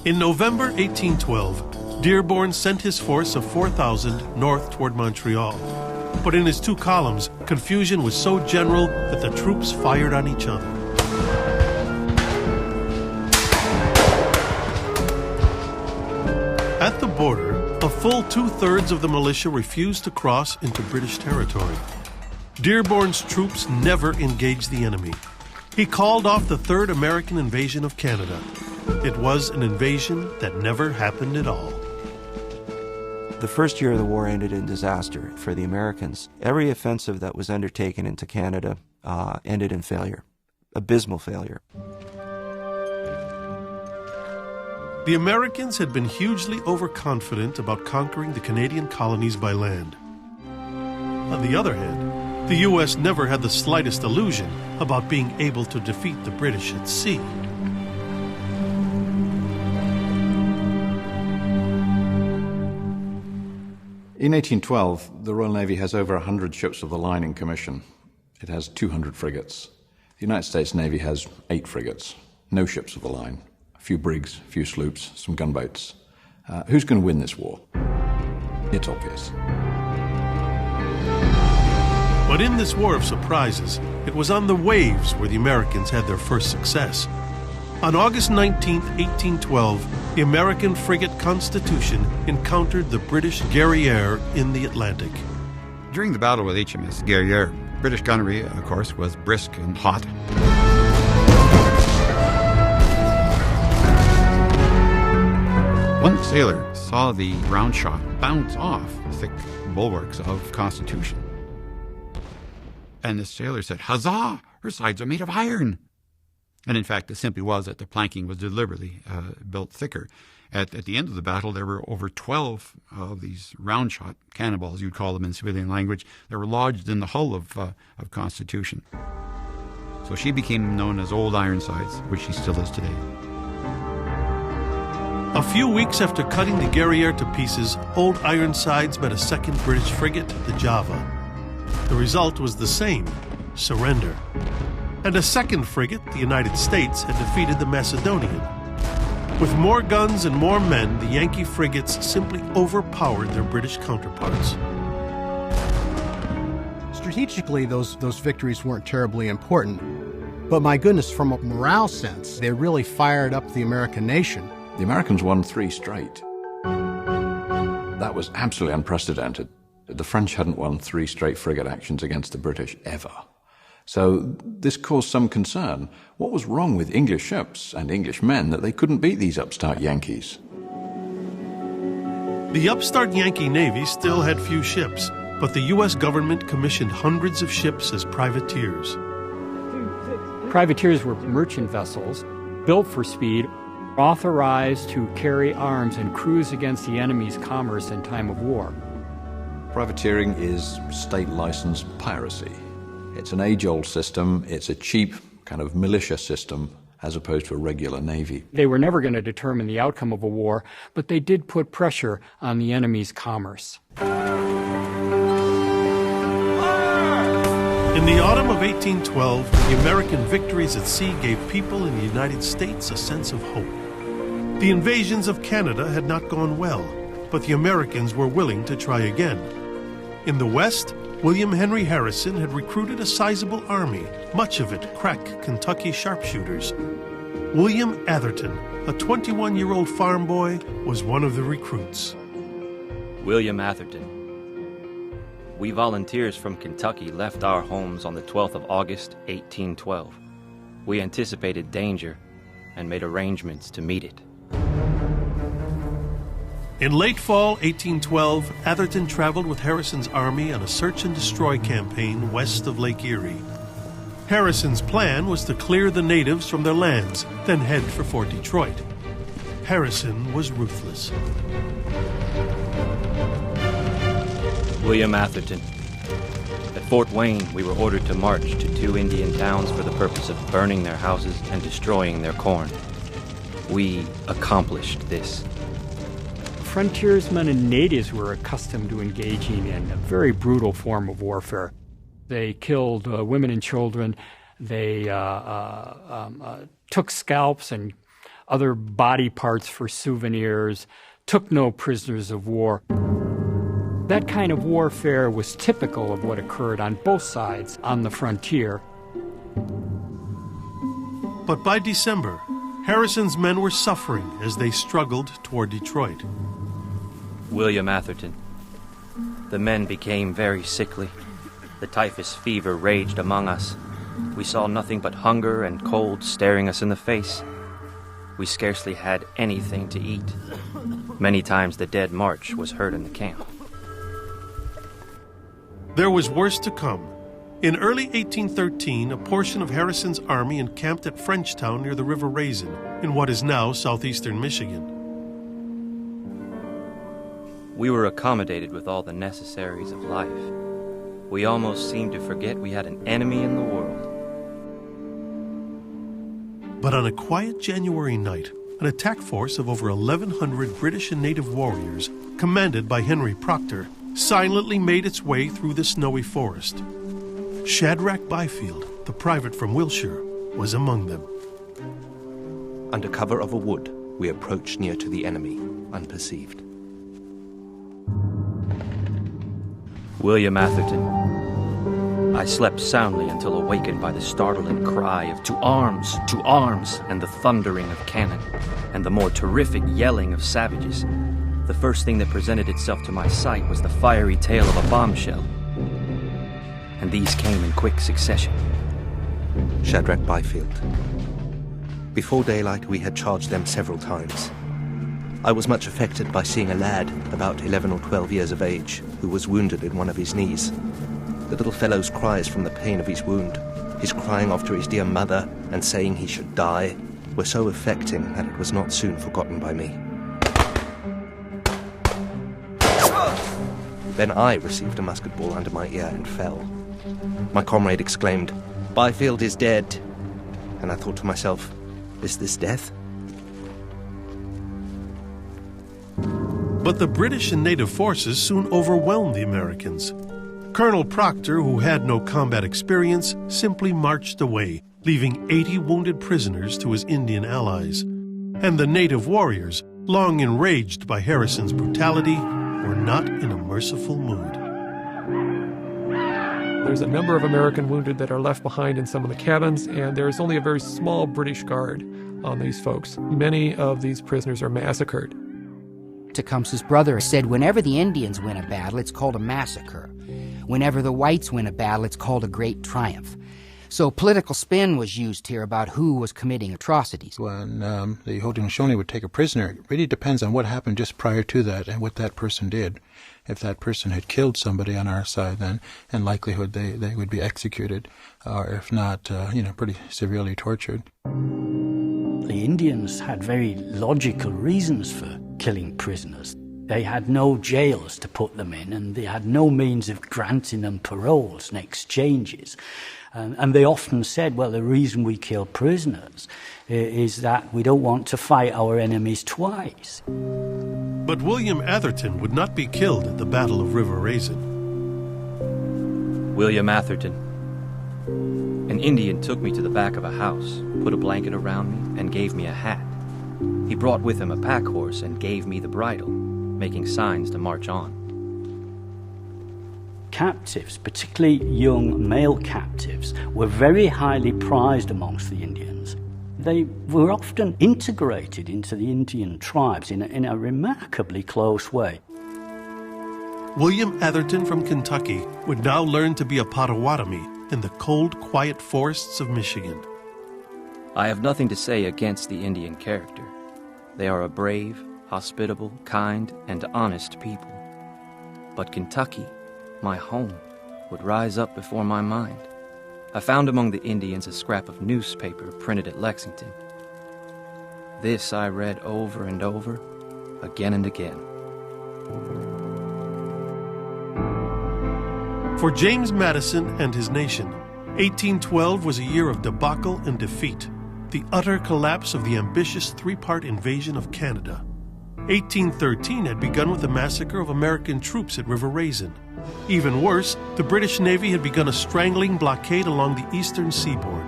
In November 1812, Dearborn sent his force of 4,000 north toward Montreal. But in his 2 columns, confusion was so general that the troops fired on each other. At the border, a full 2/3 of the militia refused to cross into British territory. Dearborn's troops never engaged the enemy. He called off the Third American invasion of Canada. It was an invasion that never happened at all. The first year of the war ended in disaster for the Americans. Every offensive that was undertaken into Canada ended in failure, abysmal failure. The Americans had been hugely overconfident about conquering the Canadian colonies by land. On the other hand, the U.S. never had the slightest illusion about being able to defeat the British at sea. In 1812, the Royal Navy has over 100 ships of the line in commission. It has 200 frigates. The United States Navy has 8 frigates, no ships of the line, a few brigs, a few sloops, some gunboats. Who's going to win this war? It's obvious. But in this war of surprises, it was on the waves where the Americans had their first success. On August 19, 1812, the American frigate Constitution encountered the British Guerriere in the Atlantic. During the battle with HMS Guerriere, British gunnery, of course, was brisk and hot. One sailor saw the round shot bounce off the thick bulwarks of Constitution. And the sailor said, "Huzzah! Her sides are made of iron." And in fact, it simply was that the planking was deliberately built thicker. At the end of the battle, there were over 12 of these round-shot cannonballs, you'd call them in civilian language, that were lodged in the hull of Constitution. So she became known as Old Ironsides, which she still is today. A few weeks after cutting the Guerriere to pieces, Old Ironsides met a second British frigate, the Java. The result was the same, surrender. And a second frigate, the United States, had defeated the Macedonian. With more guns and more men, the Yankee frigates simply overpowered their British counterparts. Strategically, those victories weren't terribly important. But my goodness, from a morale sense, they really fired up the American nation. The Americans won 3 straight. That was absolutely unprecedented. The French hadn't won 3 straight frigate actions against the British ever. So this caused some concern. What was wrong with English ships and English men that they couldn't beat these upstart Yankees? The upstart Yankee Navy still had few ships, but the U.S. government commissioned hundreds of ships as privateers. Privateers were merchant vessels built for speed, authorized to carry arms and cruise against the enemy's commerce in time of war. Privateering is state-licensed piracy. It's an age-old system. It's a cheap kind of militia system as opposed to a regular navy. They were never going to determine the outcome of a war, but they did put pressure on the enemy's commerce. In the autumn of 1812, the American victories at sea gave people in the United States a sense of hope. The invasions of Canada had not gone well, but the Americans were willing to try again. In the West, William Henry Harrison had recruited a sizable army, much of it crack Kentucky sharpshooters. William Atherton, a 21-year-old farm boy, was one of the recruits. William Atherton. We volunteers from Kentucky left our homes on the 12th of August, 1812. We anticipated danger and made arrangements to meet it. In late fall 1812, Atherton traveled with Harrison's army on a search-and-destroy campaign west of Lake Erie. Harrison's plan was to clear the natives from their lands, then head for Fort Detroit. Harrison was ruthless. William Atherton. At Fort Wayne, we were ordered to march to 2 Indian towns for the purpose of burning their houses and destroying their corn. We accomplished this. Frontiersmen and natives were accustomed to engaging in a very brutal form of warfare. They killed women and children. They took scalps and other body parts for souvenirs, took no prisoners of war. That kind of warfare was typical of what occurred on both sides on the frontier. But by December, Harrison's men were suffering as they struggled toward Detroit. William Atherton. The men became very sickly. The typhus fever raged among us. We saw nothing but hunger and cold staring us in the face. We scarcely had anything to eat. Many times the dead march was heard in the camp. There was worse to come. In early 1813, a portion of Harrison's army encamped at Frenchtown near the River Raisin, in what is now southeastern Michigan. We were accommodated with all the necessaries of life. We almost seemed to forget we had an enemy in the world. But on a quiet January night, an attack force of over 1,100 British and native warriors, commanded by Henry Proctor, silently made its way through the snowy forest. Shadrach Byfield, the private from Wiltshire, was among them. Under cover of a wood, we approached near to the enemy, unperceived. William Atherton. I slept soundly until awakened by the startling cry of to arms, and the thundering of cannon, and the more terrific yelling of savages. The first thing that presented itself to my sight was the fiery tail of a bombshell. And these came in quick succession. Shadrach Byfield. Before daylight, we had charged them several times. I was much affected by seeing a lad, about 11 or 12 years of age, who was wounded in one of his knees. The little fellow's cries from the pain of his wound his crying after his dear mother and saying he should die, were so affecting that it was not soon forgotten by me. Then I received a musket ball under my ear and fell. My comrade exclaimed, "Byfield is dead." And I thought to myself, is this death? But the British and native forces soon overwhelmed the Americans. Colonel Proctor, who had no combat experience, simply marched away, leaving 80 wounded prisoners to his Indian allies. And the native warriors, long enraged by Harrison's brutality, were not in a merciful mood. There's a number of American wounded that are left behind in some of the cabins, and there's only a very small British guard on these folks. Many of these prisoners are massacred. Tecumseh's brother said, whenever the Indians win a battle, it's called a massacre. Whenever the whites win a battle, it's called a great triumph. So political spin was used here about who was committing atrocities. When the Haudenosaunee would take a prisoner, it really depends on what happened just prior to that and what that person did. If that person had killed somebody on our side, then in likelihood they would be executed, or if not, pretty severely tortured. The Indians had very logical reasons for killing prisoners. They had no jails to put them in, and they had no means of granting them paroles and exchanges. And they often said, well, the reason we kill prisoners is that we don't want to fight our enemies twice. But William Atherton would not be killed at the Battle of River Raisin. William Atherton. An Indian took me to the back of a house, put a blanket around me, and gave me a hat. He brought with him a pack horse and gave me the bridle, making signs to march on. Captives, particularly young male captives, were very highly prized amongst the Indians. They were often integrated into the Indian tribes in a remarkably close way. William Atherton from Kentucky would now learn to be a Potawatomi in the cold, quiet forests of Michigan. I have nothing to say against the Indian character. They are a brave, hospitable, kind, and honest people. But Kentucky, my home, would rise up before my mind. I found among the Indians a scrap of newspaper printed at Lexington. This I read over and over, again and again. For James Madison and his nation, 1812 was a year of debacle and defeat, the utter collapse of the ambitious three-part invasion of Canada. 1813 had begun with the massacre of American troops at River Raisin. Even worse, the British Navy had begun a strangling blockade along the eastern seaboard.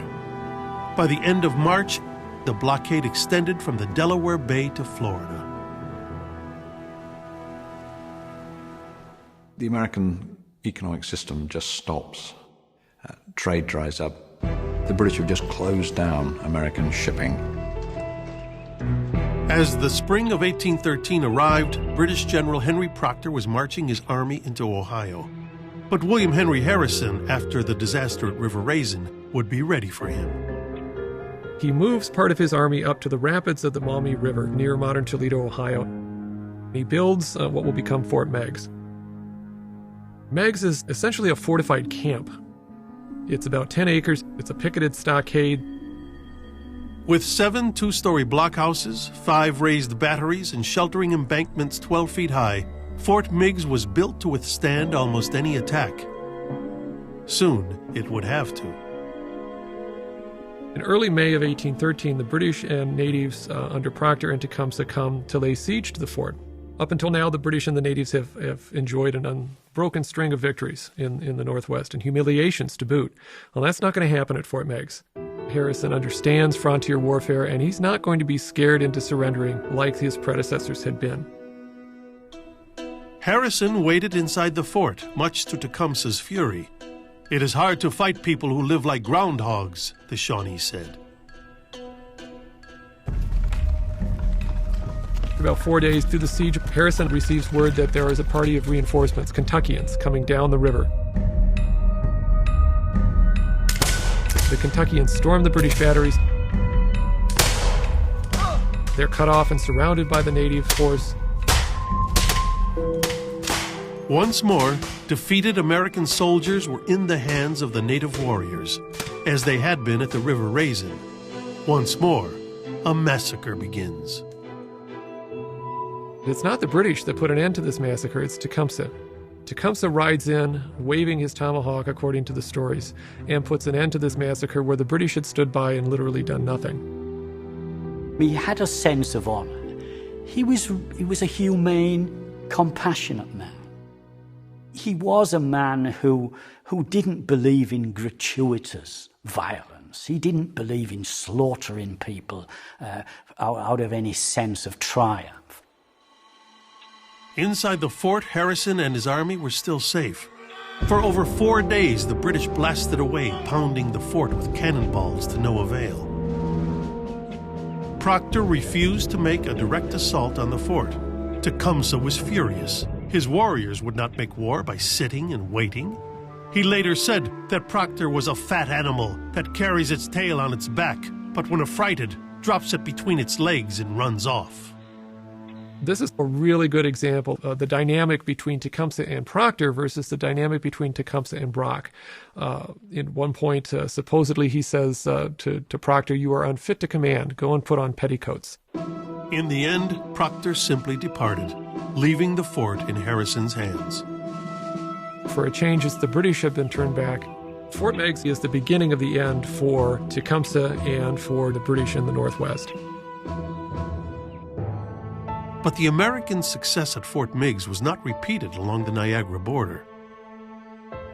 By the end of March, the blockade extended from the Delaware Bay to Florida. The American economic system just stops. Trade dries up. The British have just closed down American shipping. As the spring of 1813 arrived, British General Henry Proctor was marching his army into Ohio. But William Henry Harrison, after the disaster at River Raisin, would be ready for him. He moves part of his army up to the rapids of the Maumee River near modern Toledo, Ohio. He builds what will become Fort Meigs. Meigs is essentially a fortified camp. It's about 10 acres. It's a picketed stockade. With 7 two-story blockhouses, 5 raised batteries, and sheltering embankments 12 feet high, Fort Meigs was built to withstand almost any attack. Soon, it would have to. In early May of 1813, the British and natives under Proctor and Tecumseh come to lay siege to the fort. Up until now, the British and the natives have enjoyed an unbroken string of victories in the Northwest, and humiliations to boot. Well, that's not going to happen at Fort Meigs. Harrison understands frontier warfare, and he's not going to be scared into surrendering like his predecessors had been. Harrison waited inside the fort, much to Tecumseh's fury. It is hard to fight people who live like groundhogs, the Shawnee said. About 4 days through the siege, Harrison receives word that there is a party of reinforcements, Kentuckians, coming down the river. The Kentuckians storm the British batteries. They're cut off and surrounded by the native force. Once more, defeated American soldiers were in the hands of the native warriors, as they had been at the River Raisin. Once more, a massacre begins. It's not the British that put an end to this massacre, it's Tecumseh. Tecumseh rides in, waving his tomahawk, according to the stories, and puts an end to this massacre where the British had stood by and literally done nothing. He had a sense of honor. He was a humane, compassionate man. He was a man who didn't believe in gratuitous violence. He didn't believe in slaughtering people out of any sense of triumph. Inside the fort, Harrison and his army were still safe. For over 4 days, the British blasted away, pounding the fort with cannonballs to no avail. Proctor refused to make a direct assault on the fort. Tecumseh was furious. His warriors would not make war by sitting and waiting. He later said that Proctor was a fat animal that carries its tail on its back, but when affrighted, drops it between its legs and runs off. This is a really good example of the dynamic between Tecumseh and Proctor versus the dynamic between Tecumseh and Brock. In one point, supposedly he says to Proctor, "You are unfit to command. Go and put on petticoats." In the end, Proctor simply departed, leaving the fort in Harrison's hands. For a change, as the British have been turned back, Fort Meigs is the beginning of the end for Tecumseh and for the British in the Northwest. But the American success at Fort Meigs was not repeated along the Niagara border.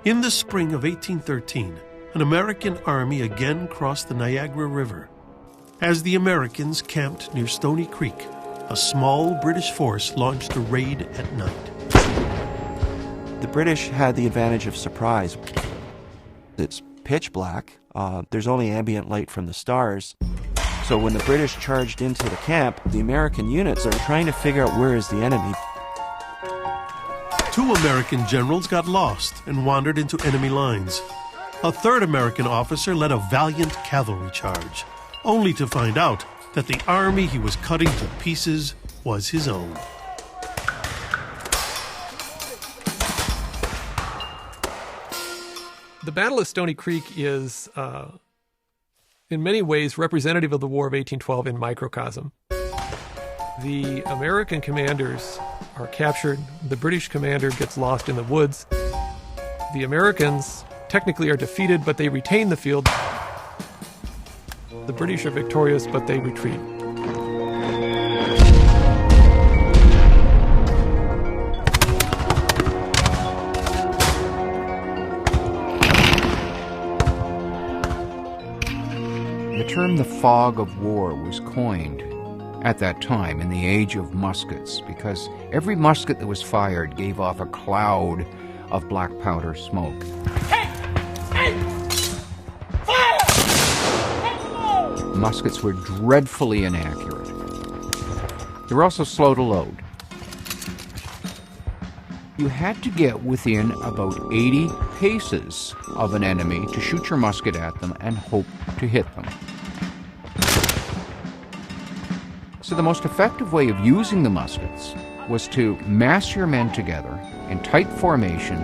In the spring of 1813, an American army again crossed the Niagara River. As the Americans camped near Stony Creek, a small British force launched a raid at night. The British had the advantage of surprise. It's pitch black. There's only ambient light from the stars. So when the British charged into the camp, the American units are trying to figure out where is the enemy. 2 American generals got lost and wandered into enemy lines. A 3rd American officer led a valiant cavalry charge, only to find out that the army he was cutting to pieces was his own. The Battle of Stony Creek is, in many ways, representative of the War of 1812 in microcosm. The American commanders are captured. The British commander gets lost in the woods. The Americans technically are defeated, but they retain the field. The British are victorious, but they retreat. The term the fog of war was coined at that time in the age of muskets because every musket that was fired gave off a cloud of black powder smoke. Muskets were dreadfully inaccurate. They were also slow to load. You had to get within about 80 paces of an enemy to shoot your musket at them and hope to hit them. So the most effective way of using the muskets was to mass your men together in tight formation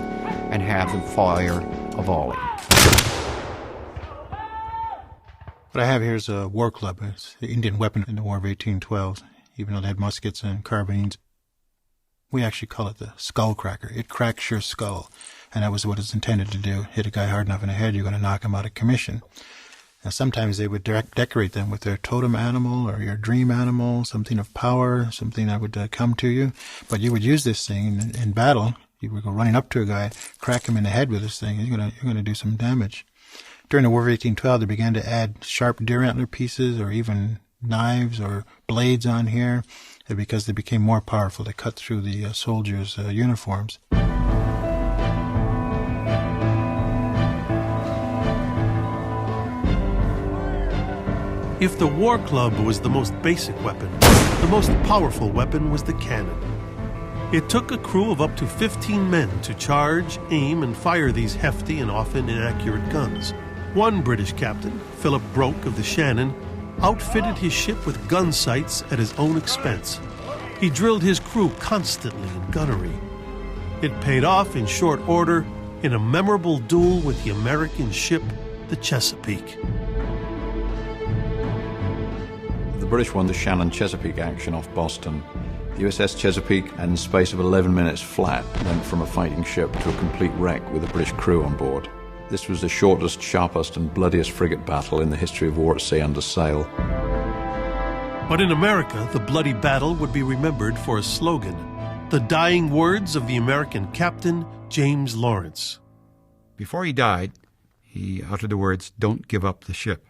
and have them fire a volley. What I have here is a war club. It's the Indian weapon in the War of 1812, even though they had muskets and carbines. We actually call it the skull cracker. It cracks your skull, and that was what it's intended to do. Hit a guy hard enough in the head, you're going to knock him out of commission. Now, sometimes they would decorate them with their totem animal or your dream animal, something of power, something that would come to you. But you would use this thing in battle. You would go running up to a guy, crack him in the head with this thing, and you're going to do some damage. During the War of 1812, they began to add sharp deer antler pieces or even knives or blades on here because they became more powerful. They cut through the soldiers' uniforms. If the war club was the most basic weapon, the most powerful weapon was the cannon. It took a crew of up to 15 men to charge, aim, and fire these hefty and often inaccurate guns. One British captain, Philip Broke of the Shannon, outfitted his ship with gun sights at his own expense. He drilled his crew constantly in gunnery. It paid off in short order in a memorable duel with the American ship, the Chesapeake. The British won the Shannon-Chesapeake action off Boston. The USS Chesapeake, in the space of 11 minutes flat, went from a fighting ship to a complete wreck with a British crew on board. This was the shortest, sharpest, and bloodiest frigate battle in the history of war at sea under sail. But in America, the bloody battle would be remembered for a slogan, the dying words of the American captain, James Lawrence. Before he died, he uttered the words, "Don't give up the ship."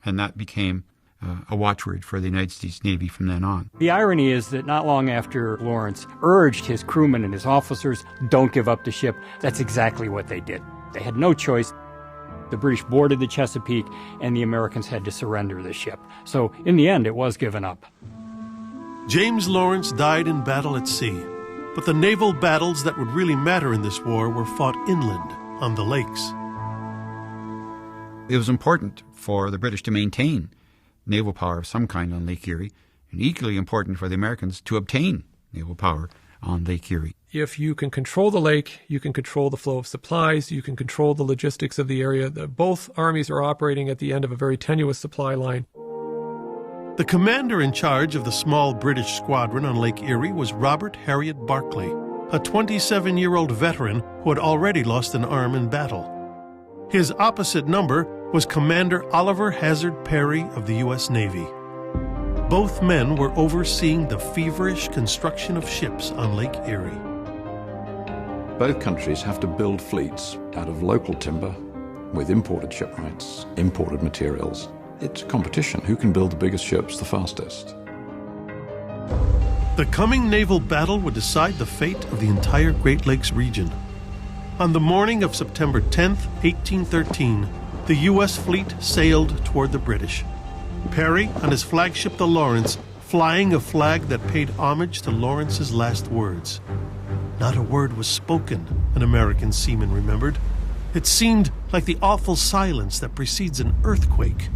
And that became a watchword for the United States Navy from then on. The irony is that not long after Lawrence urged his crewmen and his officers, "Don't give up the ship," that's exactly what they did. They had no choice. The British boarded the Chesapeake, and the Americans had to surrender the ship. So in the end, it was given up. James Lawrence died in battle at sea, but the naval battles that would really matter in this war were fought inland on the lakes. It was important for the British to maintain naval power of some kind on Lake Erie, and equally important for the Americans to obtain naval power on Lake Erie. If you can control the lake, you can control the flow of supplies, you can control the logistics of the area. Both armies are operating at the end of a very tenuous supply line. The commander in charge of the small British squadron on Lake Erie was Robert Harriet Barclay, a 27-year-old veteran who had already lost an arm in battle. His opposite number was Commander Oliver Hazard Perry of the U.S. Navy. Both men were overseeing the feverish construction of ships on Lake Erie. Both countries have to build fleets out of local timber with imported shipwrights, imported materials. It's a competition. Who can build the biggest ships the fastest? The coming naval battle would decide the fate of the entire Great Lakes region. On the morning of September 10th, 1813, the U.S. fleet sailed toward the British. Perry, on his flagship the Lawrence, flying a flag that paid homage to Lawrence's last words. Not a word was spoken, an American seaman remembered. It seemed like the awful silence that precedes an earthquake.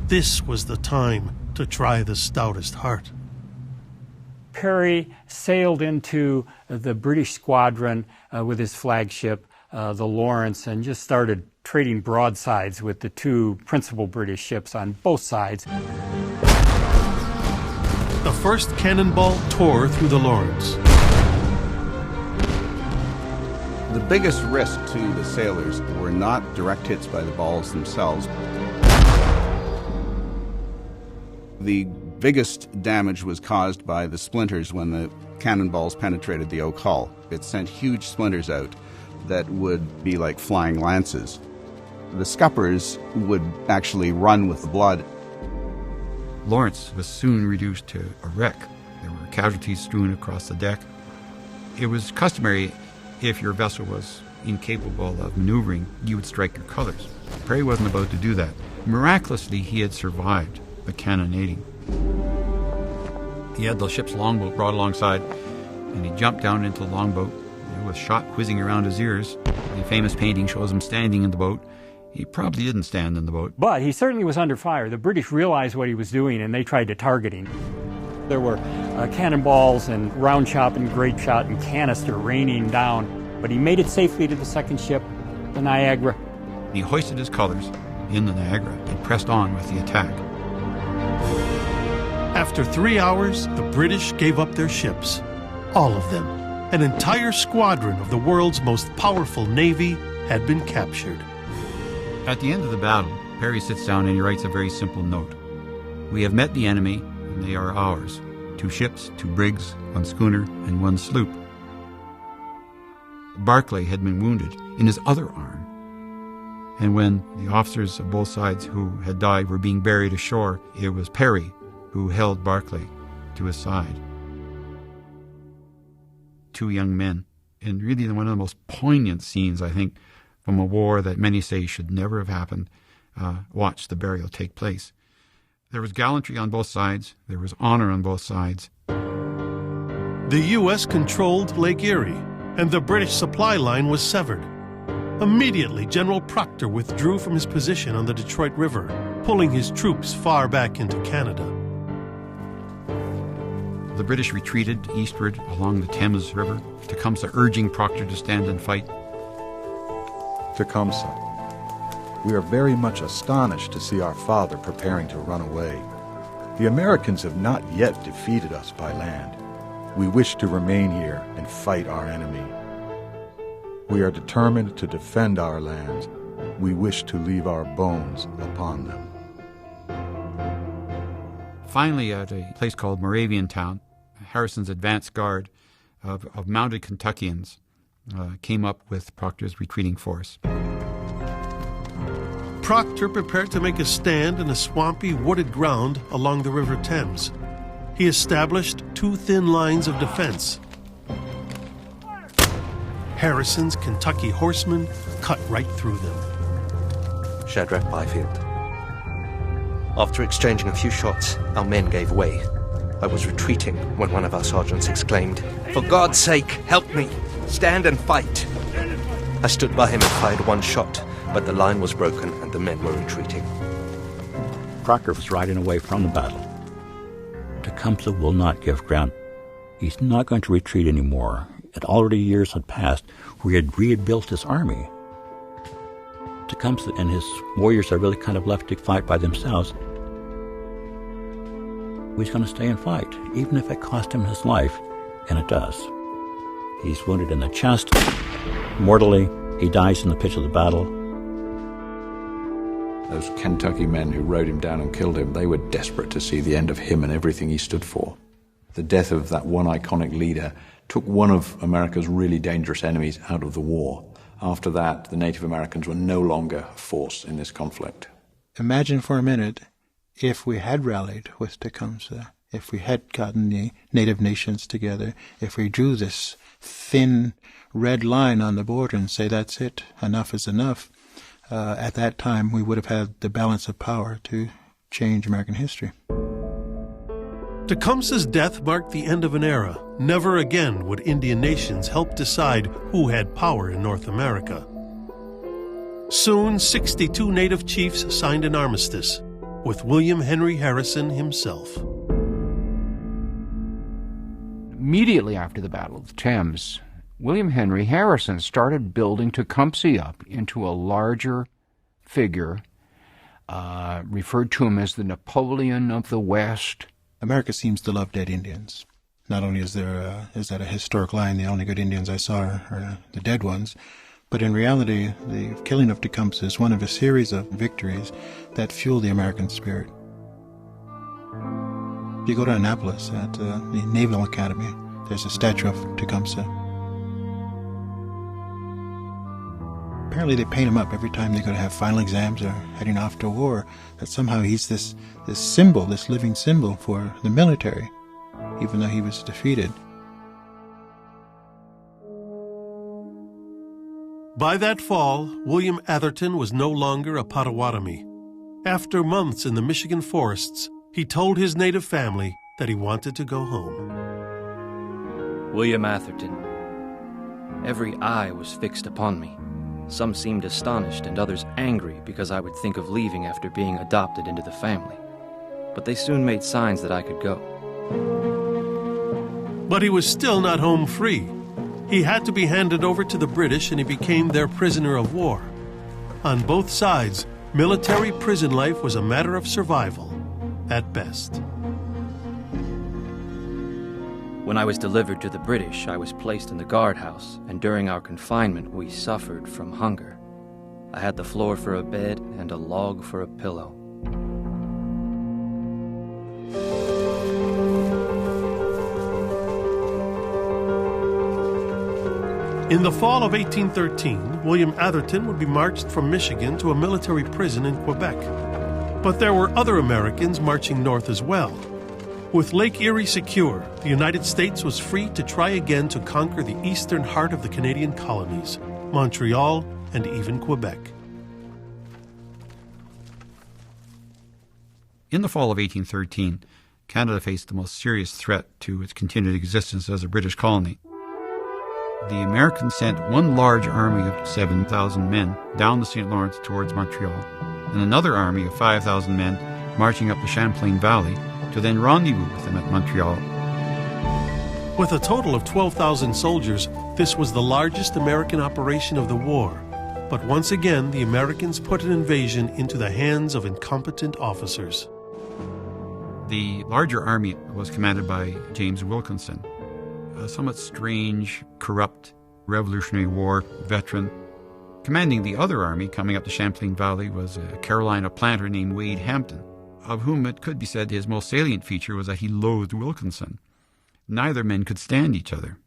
This was the time to try the stoutest heart. Perry sailed into the British squadron with his flagship, the Lawrence, and just started trading broadsides with the two principal British ships on both sides. The first cannonball tore through the Lawrence. The biggest risk to the sailors were not direct hits by the balls themselves. The biggest damage was caused by the splinters when the cannonballs penetrated the oak hull. It sent huge splinters out that would be like flying lances. The scuppers would actually run with the blood. Lawrence was soon reduced to a wreck. There were casualties strewn across the deck. It was customary, if your vessel was incapable of maneuvering, you would strike your colors. Perry wasn't about to do that. Miraculously, he had survived the cannonading. He had the ship's longboat brought alongside, and he jumped down into the longboat with shot whizzing around his ears. The famous painting shows him standing in the boat. He probably didn't stand in the boat. But he certainly was under fire. The British realized what he was doing, and they tried to target him. There were cannonballs and round shot and grape shot and canister raining down, but he made it safely to the second ship, the Niagara. He hoisted his colors in the Niagara and pressed on with the attack. After 3 hours, the British gave up their ships. All of them. An entire squadron of the world's most powerful navy had been captured. At the end of the battle, Perry sits down and he writes a very simple note. "We have met the enemy, and they are ours. 2 ships, 2 brigs, 1 schooner, and 1 sloop." Barclay had been wounded in his other arm. And when the officers of both sides who had died were being buried ashore, it was Perry who held Barclay to his side. 2 young men, and really one of the most poignant scenes, I think, from a war that many say should never have happened, watched the burial take place. There was gallantry on both sides. There was honor on both sides. The U.S. controlled Lake Erie, and the British supply line was severed. Immediately, General Proctor withdrew from his position on the Detroit River, pulling his troops far back into Canada. The British retreated eastward along the Thames River, Tecumseh urging Procter to stand and fight. Tecumseh, we are very much astonished to see our father preparing to run away. The Americans have not yet defeated us by land. We wish to remain here and fight our enemy. We are determined to defend our lands. We wish to leave our bones upon them. Finally, at a place called Moravian Town, Harrison's advance guard of mounted Kentuckians came up with Procter's retreating force. Procter prepared to make a stand in a swampy, wooded ground along the River Thames. He established two thin lines of defense. Harrison's Kentucky horsemen cut right through them. Shadrach Byfield. After exchanging a few shots, our men gave way. I was retreating when one of our sergeants exclaimed, "For God's sake, help me! Stand and fight!" I stood by him and fired one shot, but the line was broken and the men were retreating. Procter was riding away from the battle. Tecumseh will not give ground. He's not going to retreat anymore. And already years had passed where he had rebuilt his army. Tecumseh and his warriors are really kind of left to fight by themselves. He's going to stay and fight, even if it cost him his life, and it does. He's wounded in the chest, mortally. He dies in the pitch of the battle. Those Kentucky men who rode him down and killed him, they were desperate to see the end of him and everything he stood for. The death of that one iconic leader took one of America's really dangerous enemies out of the war. After that, the Native Americans were no longer a force in this conflict. Imagine for a minute if we had rallied with Tecumseh, if we had gotten the native nations together, if we drew this thin red line on the border and say, that's it, enough is enough, at that time we would have had the balance of power to change American history. Tecumseh's death marked the end of an era. Never again would Indian nations help decide who had power in North America. Soon, 62 native chiefs signed an armistice, with William Henry Harrison himself. Immediately after the Battle of the Thames, William Henry Harrison started building Tecumseh up into a larger figure, referred to him as the Napoleon of the West. America seems to love dead Indians. Not only is that a historic line, the only good Indians I saw are the dead ones, but in reality, the killing of Tecumseh is one of a series of victories that fuel the American spirit. If you go to Annapolis at the Naval Academy, there's a statue of Tecumseh. Apparently they paint him up every time they go to have final exams or heading off to war, that somehow he's this symbol, this living symbol for the military, even though he was defeated. By that fall, William Atherton was no longer a Potawatomi. After months in the Michigan forests, he told his native family that he wanted to go home. William Atherton. Every eye was fixed upon me. Some seemed astonished and others angry because I would think of leaving after being adopted into the family. But they soon made signs that I could go. But he was still not home free. He had to be handed over to the British and he became their prisoner of war. On both sides, military prison life was a matter of survival, at best. When I was delivered to the British, I was placed in the guardhouse, and during our confinement, we suffered from hunger. I had the floor for a bed and a log for a pillow. In the fall of 1813, William Atherton would be marched from Michigan to a military prison in Quebec. But there were other Americans marching north as well. With Lake Erie secure, the United States was free to try again to conquer the eastern heart of the Canadian colonies, Montreal and even Quebec. In the fall of 1813, Canada faced the most serious threat to its continued existence as a British colony. The Americans sent one large army of 7,000 men down the St. Lawrence towards Montreal, and another army of 5,000 men marching up the Champlain Valley to then rendezvous with them at Montreal. With a total of 12,000 soldiers, this was the largest American operation of the war. But once again, the Americans put an invasion into the hands of incompetent officers. The larger army was commanded by James Wilkinson, a somewhat strange, corrupt Revolutionary War veteran. Commanding the other army coming up the Champlain Valley was a Carolina planter named Wade Hampton, of whom it could be said his most salient feature was that he loathed Wilkinson. Neither men could stand each other.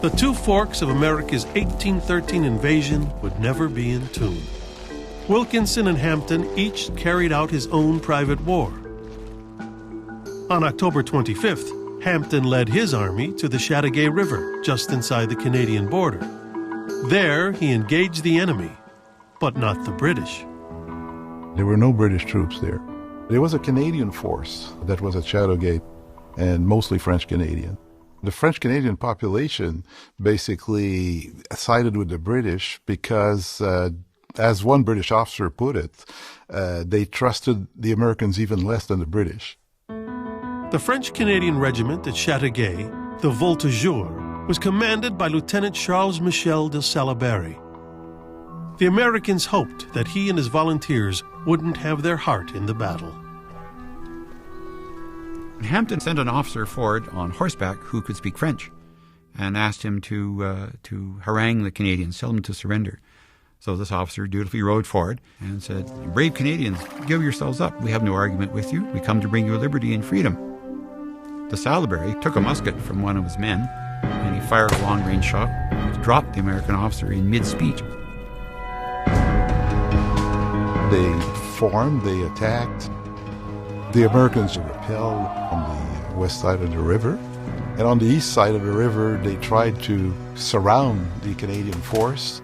The two forks of America's 1813 invasion would never be in tune. Wilkinson and Hampton each carried out his own private war. On October 25th, Hampton led his army to the Chateauguay River, just inside the Canadian border. There, he engaged the enemy, but not the British. There were no British troops there. There was a Canadian force that was at Chateauguay, and mostly French-Canadian. The French-Canadian population basically sided with the British because, as one British officer put it, they trusted the Americans even less than the British. The French-Canadian regiment at Chateauguay, the Voltigeurs, was commanded by Lieutenant Charles Michel de Salaberry. The Americans hoped that he and his volunteers wouldn't have their heart in the battle. Hampton sent an officer forward on horseback who could speak French and asked him to harangue the Canadians, tell them to surrender. So this officer dutifully rode forward and said, "Brave Canadians, give yourselves up. We have no argument with you. We come to bring you liberty and freedom." De Salaberry took a musket from one of his men and he fired a long-range shot, which dropped the American officer in mid-speech. They formed, they attacked. The Americans were repelled on the west side of the river. And on the east side of the river, they tried to surround the Canadian force.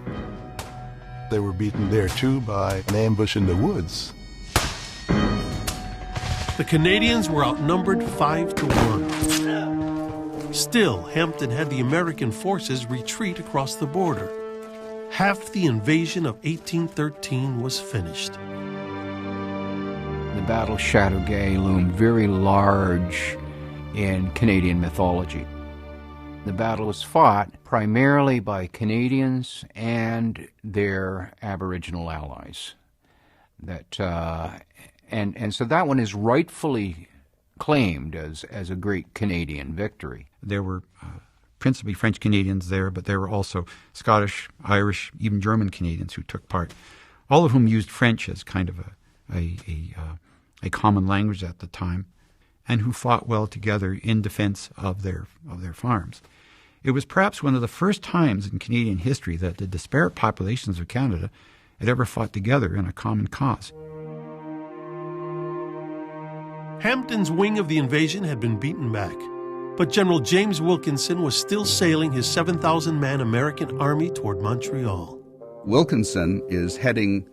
They were beaten there too by an ambush in the woods. The Canadians were outnumbered 5-1. Still, Hampton had the American forces retreat across the border. Half the invasion of 1813 was finished. The Battle of Chateauguay loomed very large in Canadian mythology. The battle was fought primarily by Canadians and their Aboriginal allies. And so that one is rightfully claimed as a great Canadian victory. There were principally French Canadians there, but there were also Scottish, Irish, even German Canadians who took part, all of whom used French as kind of a common language at the time, and who fought well together in defense of their farms. It was perhaps one of the first times in Canadian history that the disparate populations of Canada had ever fought together in a common cause. Hampton's wing of the invasion had been beaten back, but General James Wilkinson was still sailing his 7,000-man American army toward Montreal. Wilkinson is heading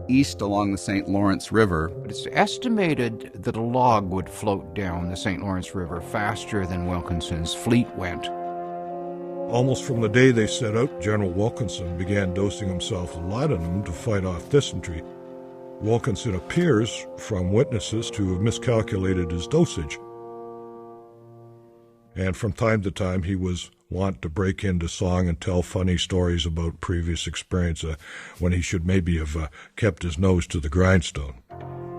east along the St. Lawrence River. But it's estimated that a log would float down the St. Lawrence River faster than Wilkinson's fleet went. Almost from the day they set out, General Wilkinson began dosing himself with laudanum to fight off dysentery. Wilkinson appears, from witnesses, to have miscalculated his dosage. And from time to time, he was wont to break into song and tell funny stories about previous experience when he should maybe have kept his nose to the grindstone.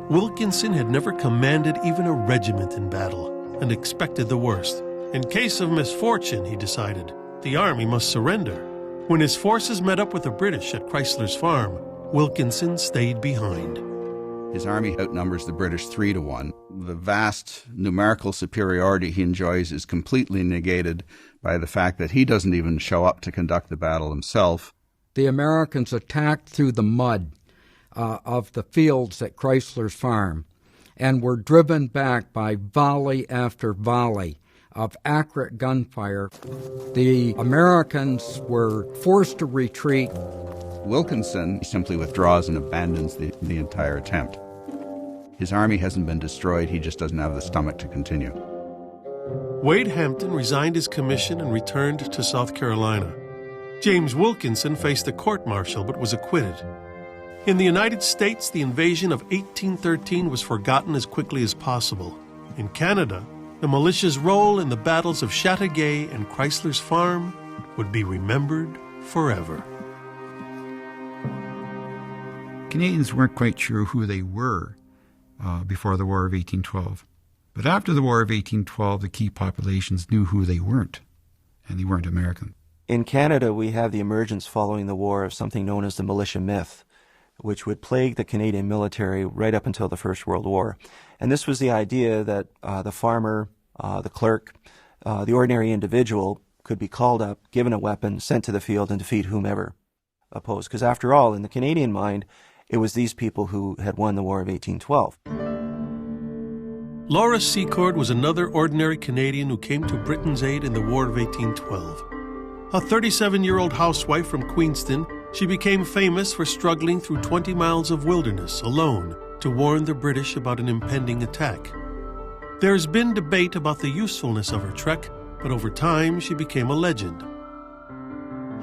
Wilkinson had never commanded even a regiment in battle and expected the worst. In case of misfortune, he decided, the army must surrender. When his forces met up with the British at Chrysler's Farm, Wilkinson stayed behind. His army outnumbers the British 3-1. The vast numerical superiority he enjoys is completely negated by the fact that he doesn't even show up to conduct the battle himself. The Americans attacked through the mud of the fields at Chrysler's Farm and were driven back by volley after volley of accurate gunfire. The Americans were forced to retreat. Wilkinson simply withdraws and abandons the entire attempt. His army hasn't been destroyed, he just doesn't have the stomach to continue. Wade Hampton resigned his commission and returned to South Carolina. James Wilkinson faced a court-martial but was acquitted. In the United States, the invasion of 1813 was forgotten as quickly as possible. In Canada, the militia's role in the battles of Chateauguay and Chrysler's Farm would be remembered forever. Canadians weren't quite sure who they were before the War of 1812. But after the War of 1812, the key populations knew who they weren't, and they weren't American. In Canada, we have the emergence following the war of something known as the militia myth, which would plague the Canadian military right up until the First World War. And this was the idea that the farmer, the clerk, the ordinary individual could be called up, given a weapon, sent to the field, and defeat whomever opposed. Because after all, in the Canadian mind, it was these people who had won the War of 1812. Laura Secord was another ordinary Canadian who came to Britain's aid in the War of 1812. A 37-year-old housewife from Queenston, she became famous for struggling through 20 miles of wilderness alone to warn the British about an impending attack. There's been debate about the usefulness of her trek, but over time she became a legend.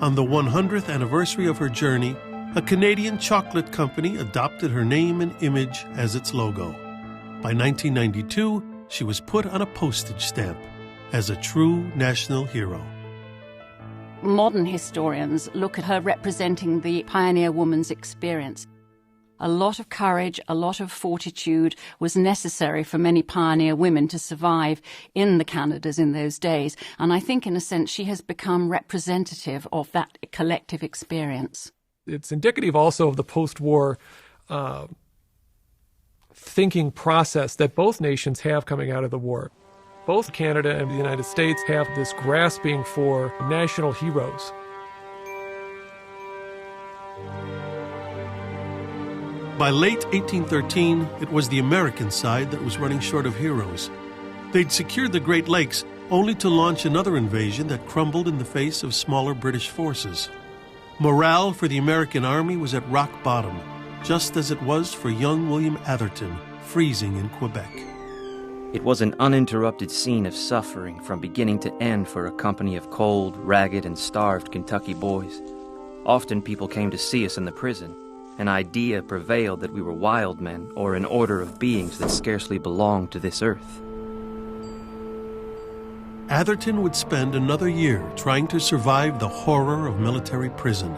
On the 100th anniversary of her journey, a Canadian chocolate company adopted her name and image as its logo. By 1992, she was put on a postage stamp as a true national hero. Modern historians look at her representing the pioneer woman's experience. A lot of courage, a lot of fortitude was necessary for many pioneer women to survive in the Canadas in those days. And I think, in a sense, she has become representative of that collective experience. It's indicative also of the post-war thinking process that both nations have coming out of the war. Both Canada and the United States have this grasping for national heroes. By late 1813, it was the American side that was running short of heroes. They'd secured the Great Lakes only to launch another invasion that crumbled in the face of smaller British forces. Morale for the American army was at rock bottom, just as it was for young William Atherton, freezing in Quebec. It was an uninterrupted scene of suffering from beginning to end for a company of cold, ragged, and starved Kentucky boys. Often people came to see us in the prison. An idea prevailed that we were wild men or an order of beings that scarcely belonged to this earth. Atherton would spend another year trying to survive the horror of military prison.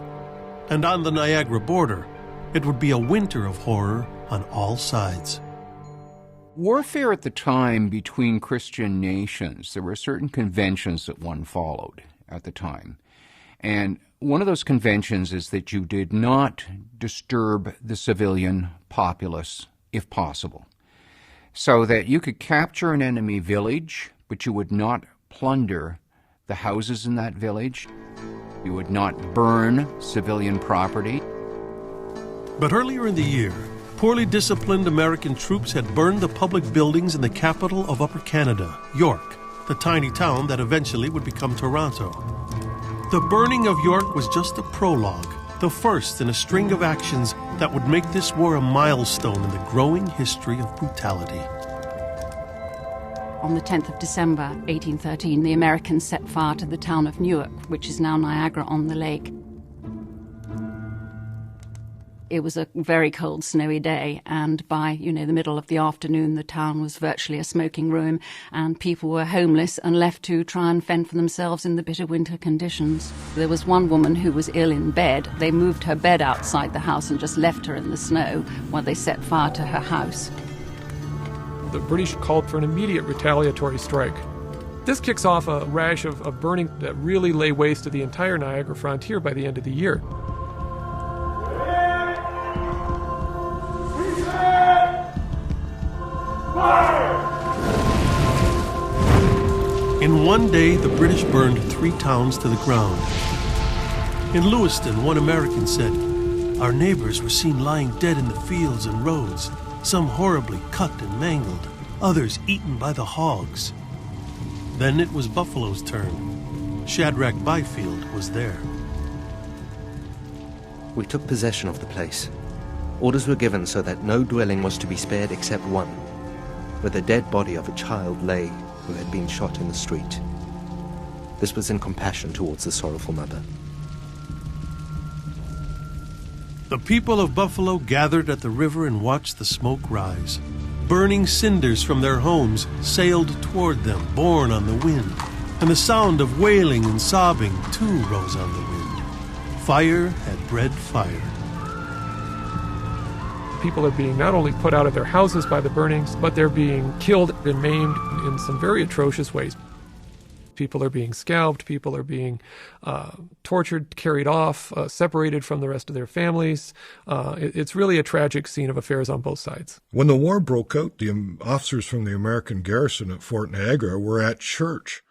And on the Niagara border, it would be a winter of horror on all sides. Warfare at the time between Christian nations, there were certain conventions that one followed at the time. And one of those conventions is that you did not disturb the civilian populace, if possible. So that you could capture an enemy village, but you would not plunder the houses in that village. You would not burn civilian property. But earlier in the year, poorly disciplined American troops had burned the public buildings in the capital of Upper Canada, York, the tiny town that eventually would become Toronto. The burning of York was just a prologue, the first in a string of actions that would make this war a milestone in the growing history of brutality. On the 10th of December, 1813, the Americans set fire to the town of Newark, which is now Niagara-on-the-Lake. It was a very cold, snowy day, and by, the middle of the afternoon, the town was virtually a smoking ruin, and people were homeless and left to try and fend for themselves in the bitter winter conditions. There was one woman who was ill in bed. They moved her bed outside the house and just left her in the snow while they set fire to her house. The British called for an immediate retaliatory strike. This kicks off a rash of burning that really lay waste to the entire Niagara frontier by the end of the year. In one day, the British burned 3 towns to the ground. In Lewiston, one American said, "Our neighbors were seen lying dead in the fields and roads, some horribly cut and mangled, others eaten by the hogs." Then it was Buffalo's turn. Shadrach Byfield was there. We took possession of the place. Orders were given so that no dwelling was to be spared except one, where the dead body of a child lay who had been shot in the street. This was in compassion towards the sorrowful mother. The people of Buffalo gathered at the river and watched the smoke rise. burning cinders from their homes sailed toward them, borne on the wind, and the sound of wailing and sobbing too rose on the wind. Fire had bred fire. People are being not only put out of their houses by the burnings, but they're being killed and maimed in some very atrocious ways. People are being scalped, people are being tortured, carried off, separated from the rest of their families. It's really a tragic scene of affairs on both sides. When the war broke out, the officers from the American garrison at Fort Niagara were at church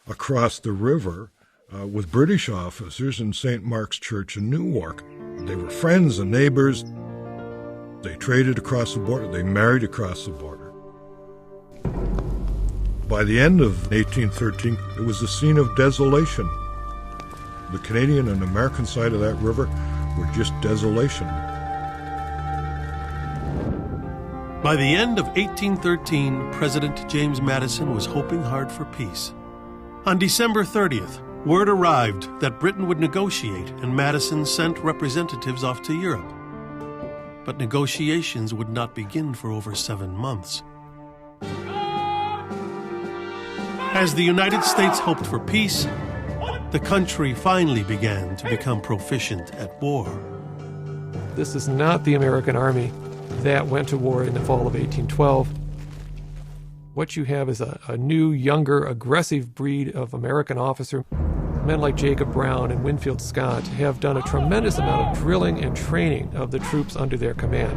across the river with British officers in St. Mark's Church in Newark. They were friends and neighbors. They traded across the border. They married across the border. By the end of 1813, it was a scene of desolation. The Canadian and American side of that river were just desolation. By the end of 1813, President James Madison was hoping hard for peace. On December 30th, word arrived that Britain would negotiate, and Madison sent representatives off to Europe. But negotiations would not begin for over 7 months. As the United States hoped for peace, the country finally began to become proficient at war. This is not the American army that went to war in the fall of 1812. What you have is a new, younger, aggressive breed of American officer. Men like Jacob Brown and Winfield Scott have done a tremendous amount of drilling and training of the troops under their command.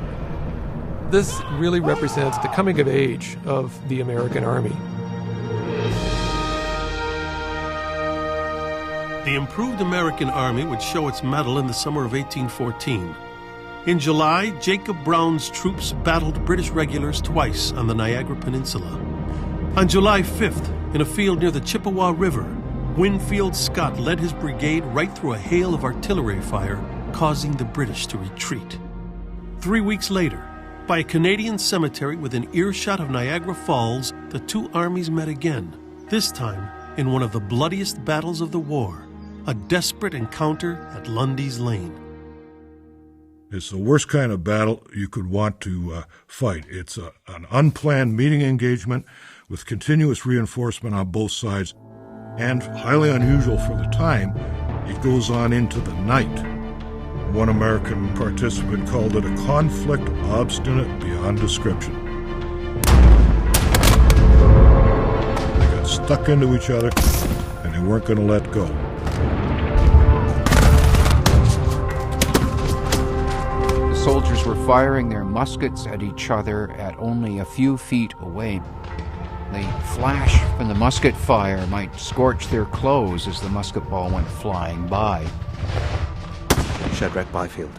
This really represents the coming of age of the American army. The improved American army would show its mettle in the summer of 1814. In July, Jacob Brown's troops battled British regulars twice on the Niagara Peninsula. On July 5th, in a field near the Chippewa River, Winfield Scott led his brigade right through a hail of artillery fire, causing the British to retreat. 3 weeks later, by a Canadian cemetery within earshot of Niagara Falls, the two armies met again, this time in one of the bloodiest battles of the war, a desperate encounter at Lundy's Lane. It's the worst kind of battle you could want to fight. It's an unplanned meeting engagement with continuous reinforcement on both sides, and highly unusual for the time, it goes on into the night. One American participant called it a conflict obstinate beyond description. They got stuck into each other, and they weren't going to let go. The soldiers were firing their muskets at each other at only a few feet away. The flash from the musket fire might scorch their clothes as the musket ball went flying by. Shadrach Byfield.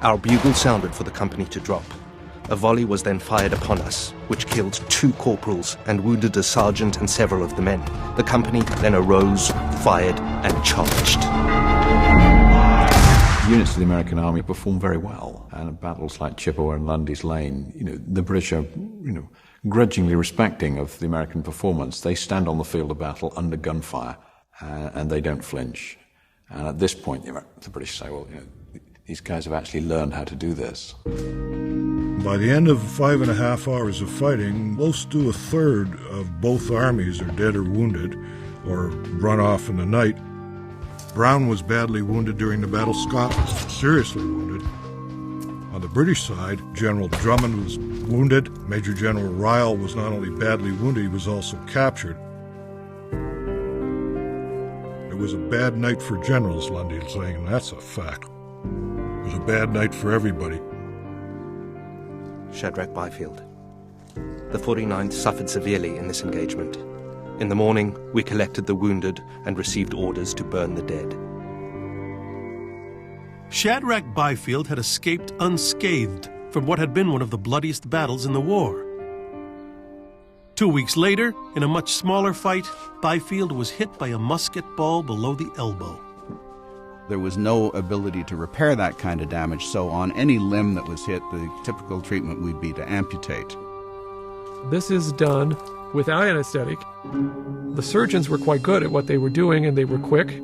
Our bugle sounded for the company to drop. A volley was then fired upon us, which killed 2 corporals and wounded a sergeant and several of the men. The company then arose, fired, and charged. Units of the American Army performed very well, and at battles like Chippewa and Lundy's Lane, the British are, grudgingly respecting of the American performance. They stand on the field of battle under gunfire, and they don't flinch. And at this point, the British say, well, these guys have actually learned how to do this. By the end of 5.5 hours of fighting, close to a third of both armies are dead or wounded, or run off in the night. Brown was badly wounded during the battle. Scott was seriously wounded. On the British side, General Drummond was wounded. Major General Ryle was not only badly wounded, he was also captured. It was a bad night for generals, Lundy is saying, and that's a fact. It was a bad night for everybody. Shadrach Byfield. The 49th suffered severely in this engagement. In the morning, we collected the wounded and received orders to burn the dead. Shadrach Byfield had escaped unscathed from what had been one of the bloodiest battles in the war. 2 weeks later, in a much smaller fight, Byfield was hit by a musket ball below the elbow. There was no ability to repair that kind of damage, so on any limb that was hit, the typical treatment would be to amputate. This is done without anesthetic. The surgeons were quite good at what they were doing, and they were quick.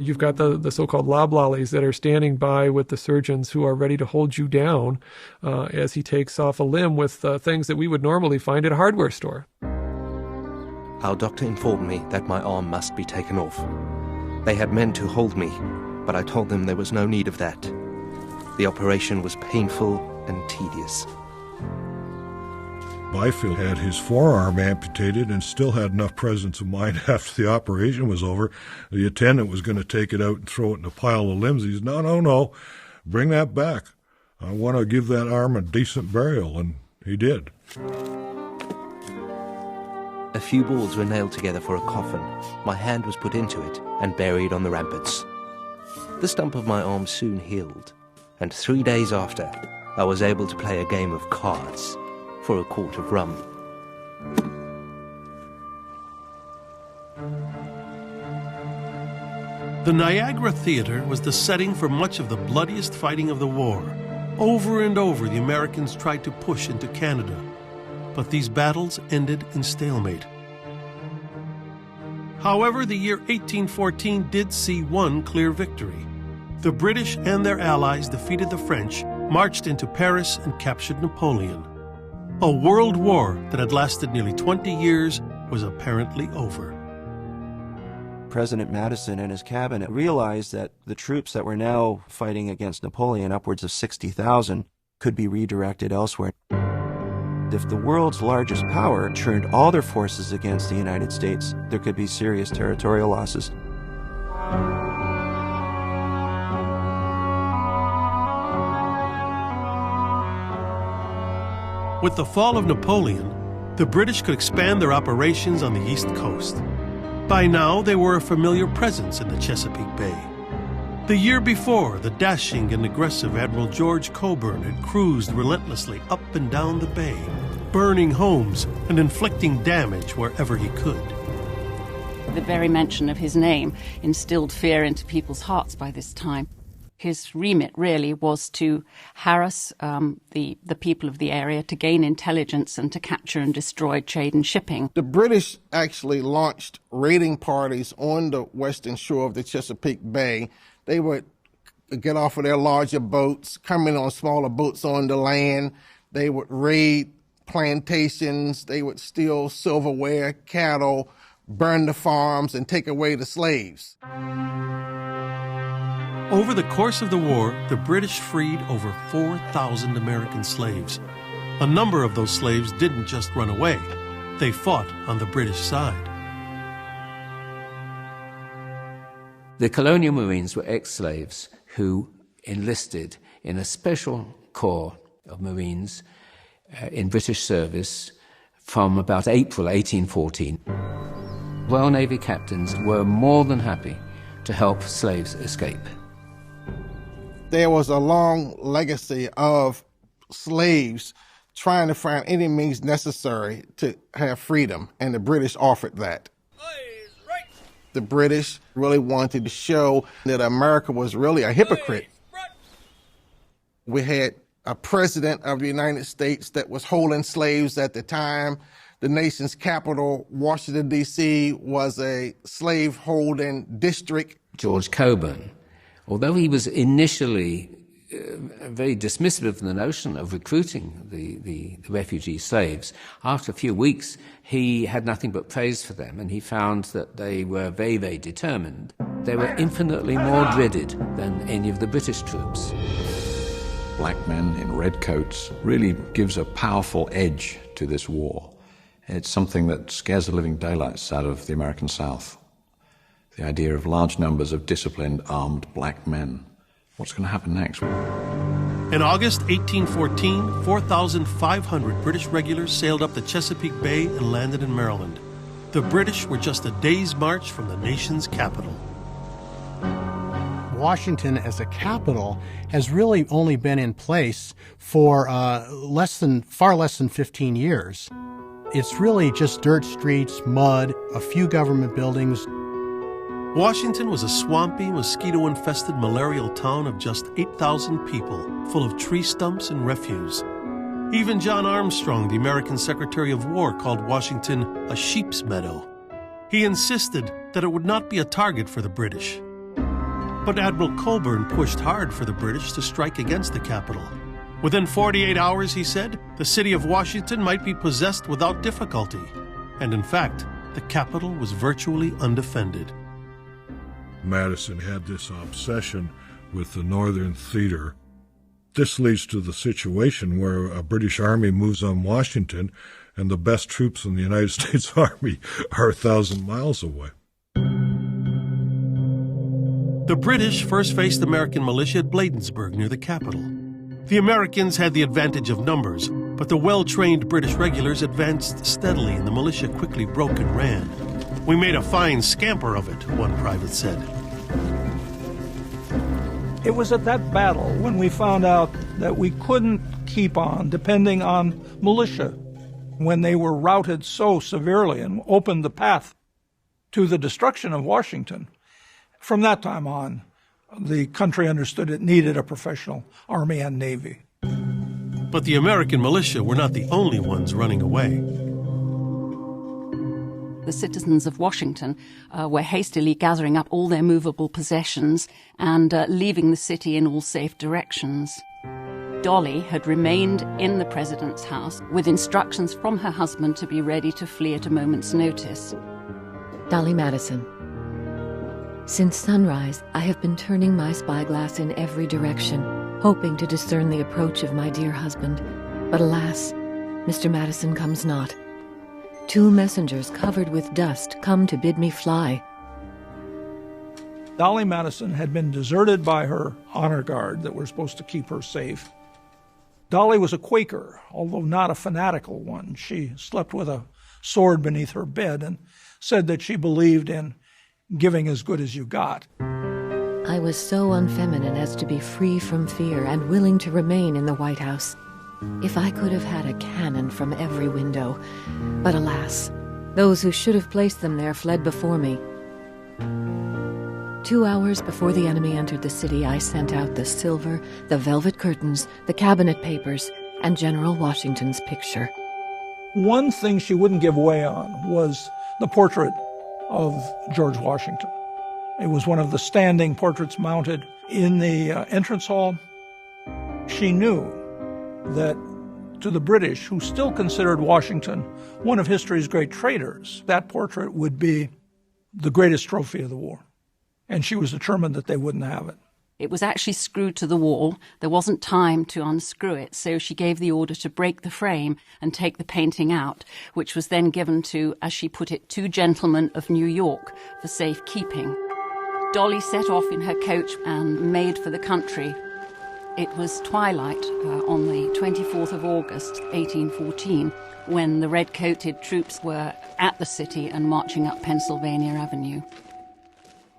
You've got the so-called loblollies that are standing by with the surgeons who are ready to hold you down as he takes off a limb with things that we would normally find at a hardware store. Our doctor informed me that my arm must be taken off. They had men to hold me, but I told them there was no need of that. The operation was painful and tedious. Byfield had his forearm amputated and still had enough presence of mind after the operation was over. The attendant was going to take it out and throw it in a pile of limbs. He said, no, bring that back. I want to give that arm a decent burial, and he did. A few boards were nailed together for a coffin. My hand was put into it and buried on the ramparts. The stump of my arm soon healed, and 3 days after, I was able to play a game of cards for a quart of rum. The Niagara Theater was the setting for much of the bloodiest fighting of the war. Over and over, the Americans tried to push into Canada, but these battles ended in stalemate. However, the year 1814 did see one clear victory. The British and their allies defeated the French, marched into Paris, and captured Napoleon. A world war that had lasted nearly 20 years was apparently over. President Madison and his cabinet realized that the troops that were now fighting against Napoleon, upwards of 60,000, could be redirected elsewhere. If the world's largest power turned all their forces against the United States, there could be serious territorial losses. With the fall of Napoleon, the British could expand their operations on the East Coast. By now, they were a familiar presence in the Chesapeake Bay. The year before, the dashing and aggressive Admiral George Cockburn had cruised relentlessly up and down the bay, burning homes and inflicting damage wherever he could. The very mention of his name instilled fear into people's hearts by this time. His remit really was to harass the people of the area, to gain intelligence and to capture and destroy trade and shipping. The British actually launched raiding parties on the western shore of the Chesapeake Bay. They would get off of their larger boats, come in on smaller boats on the land. They would raid plantations. They would steal silverware, cattle, burn the farms, and take away the slaves. Over the course of the war, the British freed over 4,000 American slaves. A number of those slaves didn't just run away. They fought on the British side. The colonial Marines were ex-slaves who enlisted in a special corps of Marines in British service from about April 1814. Royal Navy captains were more than happy to help slaves escape. There was a long legacy of slaves trying to find any means necessary to have freedom, and the British offered that. The British really wanted to show that America was really a hypocrite. We had a president of the United States that was holding slaves at the time. The nation's capital, Washington, D.C., was a slave-holding district. George Cockburn, although he was initially very dismissive of the notion of recruiting the refugee slaves, after a few weeks he had nothing but praise for them, and he found that they were very, very determined. They were infinitely more dreaded than any of the British troops. Black men in red coats really gives a powerful edge to this war. It's something that scares the living daylights out of the American South. The idea of large numbers of disciplined, armed black men. What's going to happen next? In August 1814, 4,500 British regulars sailed up the Chesapeake Bay and landed in Maryland. The British were just a day's march from the nation's capital. Washington as a capital has really only been in place for far less than 15 years. It's really just dirt streets, mud, a few government buildings. Washington was a swampy, mosquito-infested malarial town of just 8,000 people, full of tree stumps and refuse. Even John Armstrong, the American Secretary of War, called Washington a sheep's meadow. He insisted that it would not be a target for the British. But Admiral Colburn pushed hard for the British to strike against the capital. Within 48 hours, he said, the city of Washington might be possessed without difficulty. And in fact, the capital was virtually undefended. Madison had this obsession with the Northern Theater. This leads to the situation where a British army moves on Washington and the best troops in the United States Army are 1,000 miles away. The British first faced American militia at Bladensburg near the capital. The Americans had the advantage of numbers, but the well-trained British regulars advanced steadily and the militia quickly broke and ran. We made a fine scamper of it, one private said. It was at that battle when we found out that we couldn't keep on depending on militia, when they were routed so severely and opened the path to the destruction of Washington. From that time on, the country understood it needed a professional army and navy. But the American militia were not the only ones running away. The citizens of Washington were hastily gathering up all their movable possessions and leaving the city in all safe directions. Dolly had remained in the president's house with instructions from her husband to be ready to flee at a moment's notice. Dolly Madison. Since sunrise, I have been turning my spyglass in every direction, hoping to discern the approach of my dear husband. But alas, Mr. Madison comes not. 2 messengers covered with dust come to bid me fly. Dolly Madison had been deserted by her honor guard that were supposed to keep her safe. Dolly was a Quaker, although not a fanatical one. She slept with a sword beneath her bed and said that she believed in giving as good as you got. I was so unfeminine as to be free from fear and willing to remain in the White House. If I could have had a cannon from every window. But alas, those who should have placed them there fled before me. 2 hours before the enemy entered the city, I sent out the silver, the velvet curtains, the cabinet papers, and General Washington's picture. One thing she wouldn't give way on was the portrait of George Washington. It was one of the standing portraits mounted in the entrance hall. She knew that to the British, who still considered Washington one of history's great traitors, that portrait would be the greatest trophy of the war. And she was determined that they wouldn't have it. It was actually screwed to the wall. There wasn't time to unscrew it, so she gave the order to break the frame and take the painting out, which was then given to, as she put it, 2 gentlemen of New York for safekeeping. Dolly set off in her coach and made for the country. It was twilight on the 24th of August, 1814, when the red-coated troops were at the city and marching up Pennsylvania Avenue.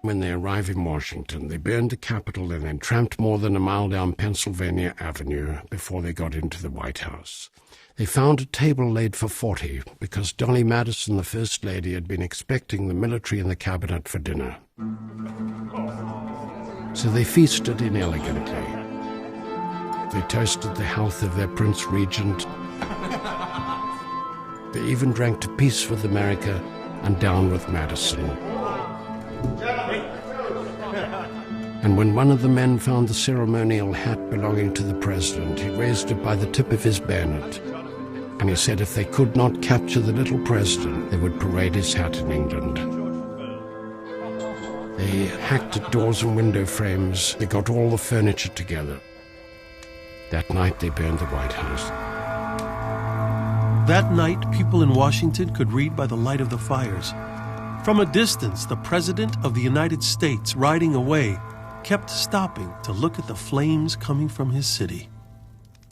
When they arrived in Washington, they burned the Capitol and then tramped more than a mile down Pennsylvania Avenue before they got into the White House. They found a table laid for 40 because Dolly Madison, the First Lady, had been expecting the military and the cabinet for dinner. So they feasted inelegantly. They toasted the health of their Prince Regent. They even drank to peace with America and down with Madison. And when one of the men found the ceremonial hat belonging to the president, he raised it by the tip of his bayonet. And he said if they could not capture the little president, they would parade his hat in England. They hacked at doors and window frames. They got all the furniture together. That night they burned the White House. That night, people in Washington could read by the light of the fires. From a distance, the President of the United States, riding away, kept stopping to look at the flames coming from his city.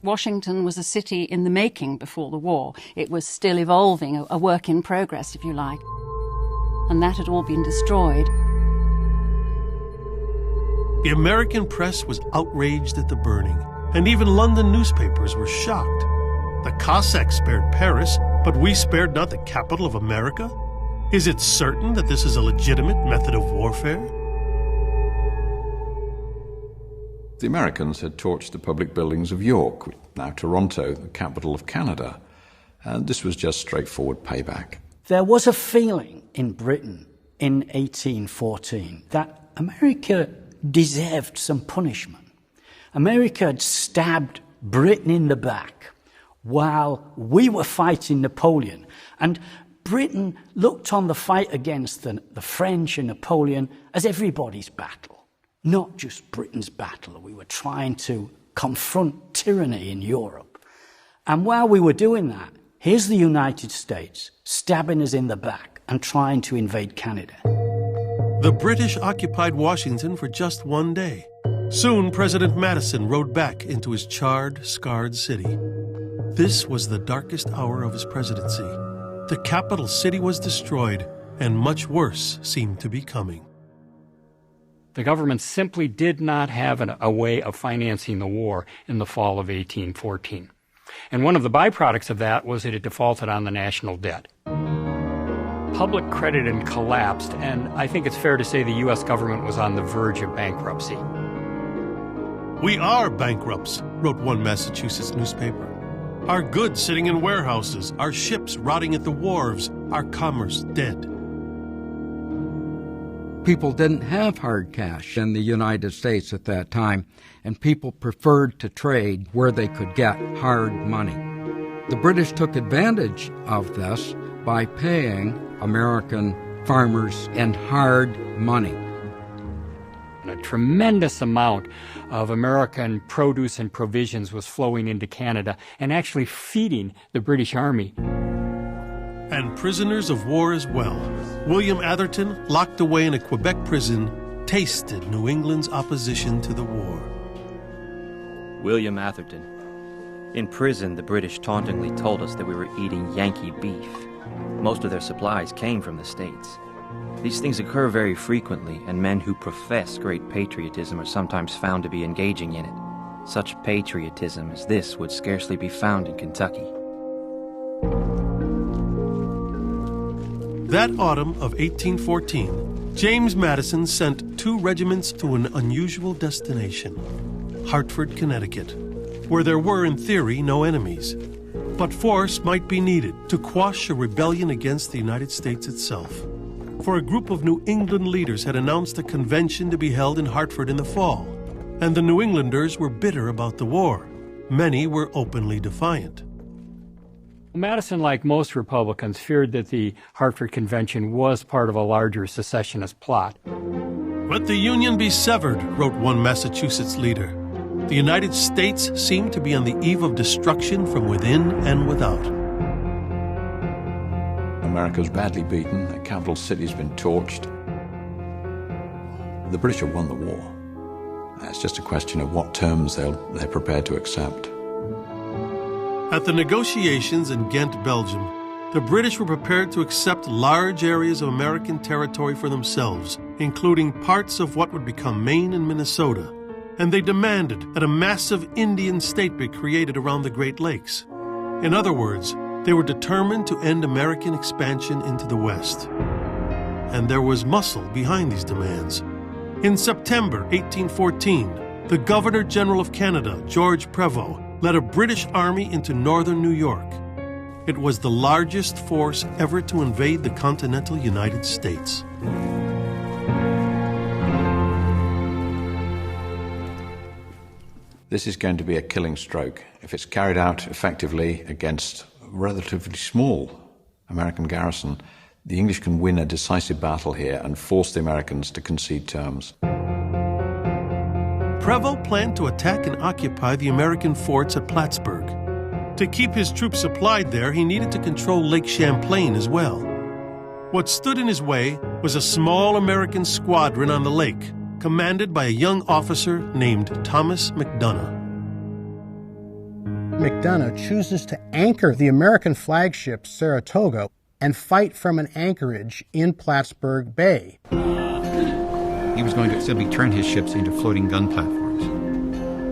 Washington was a city in the making before the war. It was still evolving, a work in progress, if you like. And that had all been destroyed. The American press was outraged at the burning, and even London newspapers were shocked. The Cossacks spared Paris, but we spared not the capital of America? Is it certain that this is a legitimate method of warfare? The Americans had torched the public buildings of York, now Toronto, the capital of Canada, and this was just straightforward payback. There was a feeling in Britain in 1814 that America deserved some punishment. America had stabbed Britain in the back while we were fighting Napoleon. And Britain looked on the fight against the French and Napoleon as everybody's battle, not just Britain's battle. We were trying to confront tyranny in Europe. And while we were doing that, here's the United States stabbing us in the back and trying to invade Canada. The British occupied Washington for just one day. Soon, President Madison rode back into his charred, scarred city. This was the darkest hour of his presidency. The capital city was destroyed, and much worse seemed to be coming. The government simply did not have a way of financing the war in the fall of 1814. And one of the byproducts of that was that it defaulted on the national debt. Public credit had collapsed, and I think it's fair to say the U.S. government was on the verge of bankruptcy. "We are bankrupts," wrote one Massachusetts newspaper. "Our goods sitting in warehouses, our ships rotting at the wharves, our commerce dead." People didn't have hard cash in the United States at that time, and people preferred to trade where they could get hard money. The British took advantage of this by paying American farmers in hard money. A tremendous amount of American produce and provisions was flowing into Canada and actually feeding the British Army. And prisoners of war as well. William Atherton, locked away in a Quebec prison, tasted New England's opposition to the war. William Atherton. In prison, the British tauntingly told us that we were eating Yankee beef. Most of their supplies came from the States. These things occur very frequently, and men who profess great patriotism are sometimes found to be engaging in it. Such patriotism as this would scarcely be found in Kentucky. That autumn of 1814, James Madison sent 2 regiments to an unusual destination, Hartford, Connecticut, where there were, in theory, no enemies. But force might be needed to quash a rebellion against the United States itself. For a group of New England leaders had announced a convention to be held in Hartford in the fall, and the New Englanders were bitter about the war. Many were openly defiant. Madison, like most Republicans, feared that the Hartford Convention was part of a larger secessionist plot. "Let the Union be severed," wrote one Massachusetts leader. The United States seemed to be on the eve of destruction from within and without. America's badly beaten, the capital city's been torched. The British have won the war. It's just a question of what terms they're prepared to accept. At the negotiations in Ghent, Belgium, the British were prepared to accept large areas of American territory for themselves, including parts of what would become Maine and Minnesota, and they demanded that a massive Indian state be created around the Great Lakes. In other words, they were determined to end American expansion into the West. And there was muscle behind these demands. In September 1814, the Governor-General of Canada, George Prevost, led a British army into northern New York. It was the largest force ever to invade the continental United States. This is going to be a killing stroke if it's carried out effectively against a relatively small American garrison. The English can win a decisive battle here and force the Americans to concede terms. Prevost planned to attack and occupy the American forts at Plattsburgh. To keep his troops supplied there, he needed to control Lake Champlain as well. What stood in his way was a small American squadron on the lake, commanded by a young officer named Thomas McDonough. McDonough chooses to anchor the American flagship Saratoga and fight from an anchorage in Plattsburgh Bay. He was going to simply turn his ships into floating gun platforms.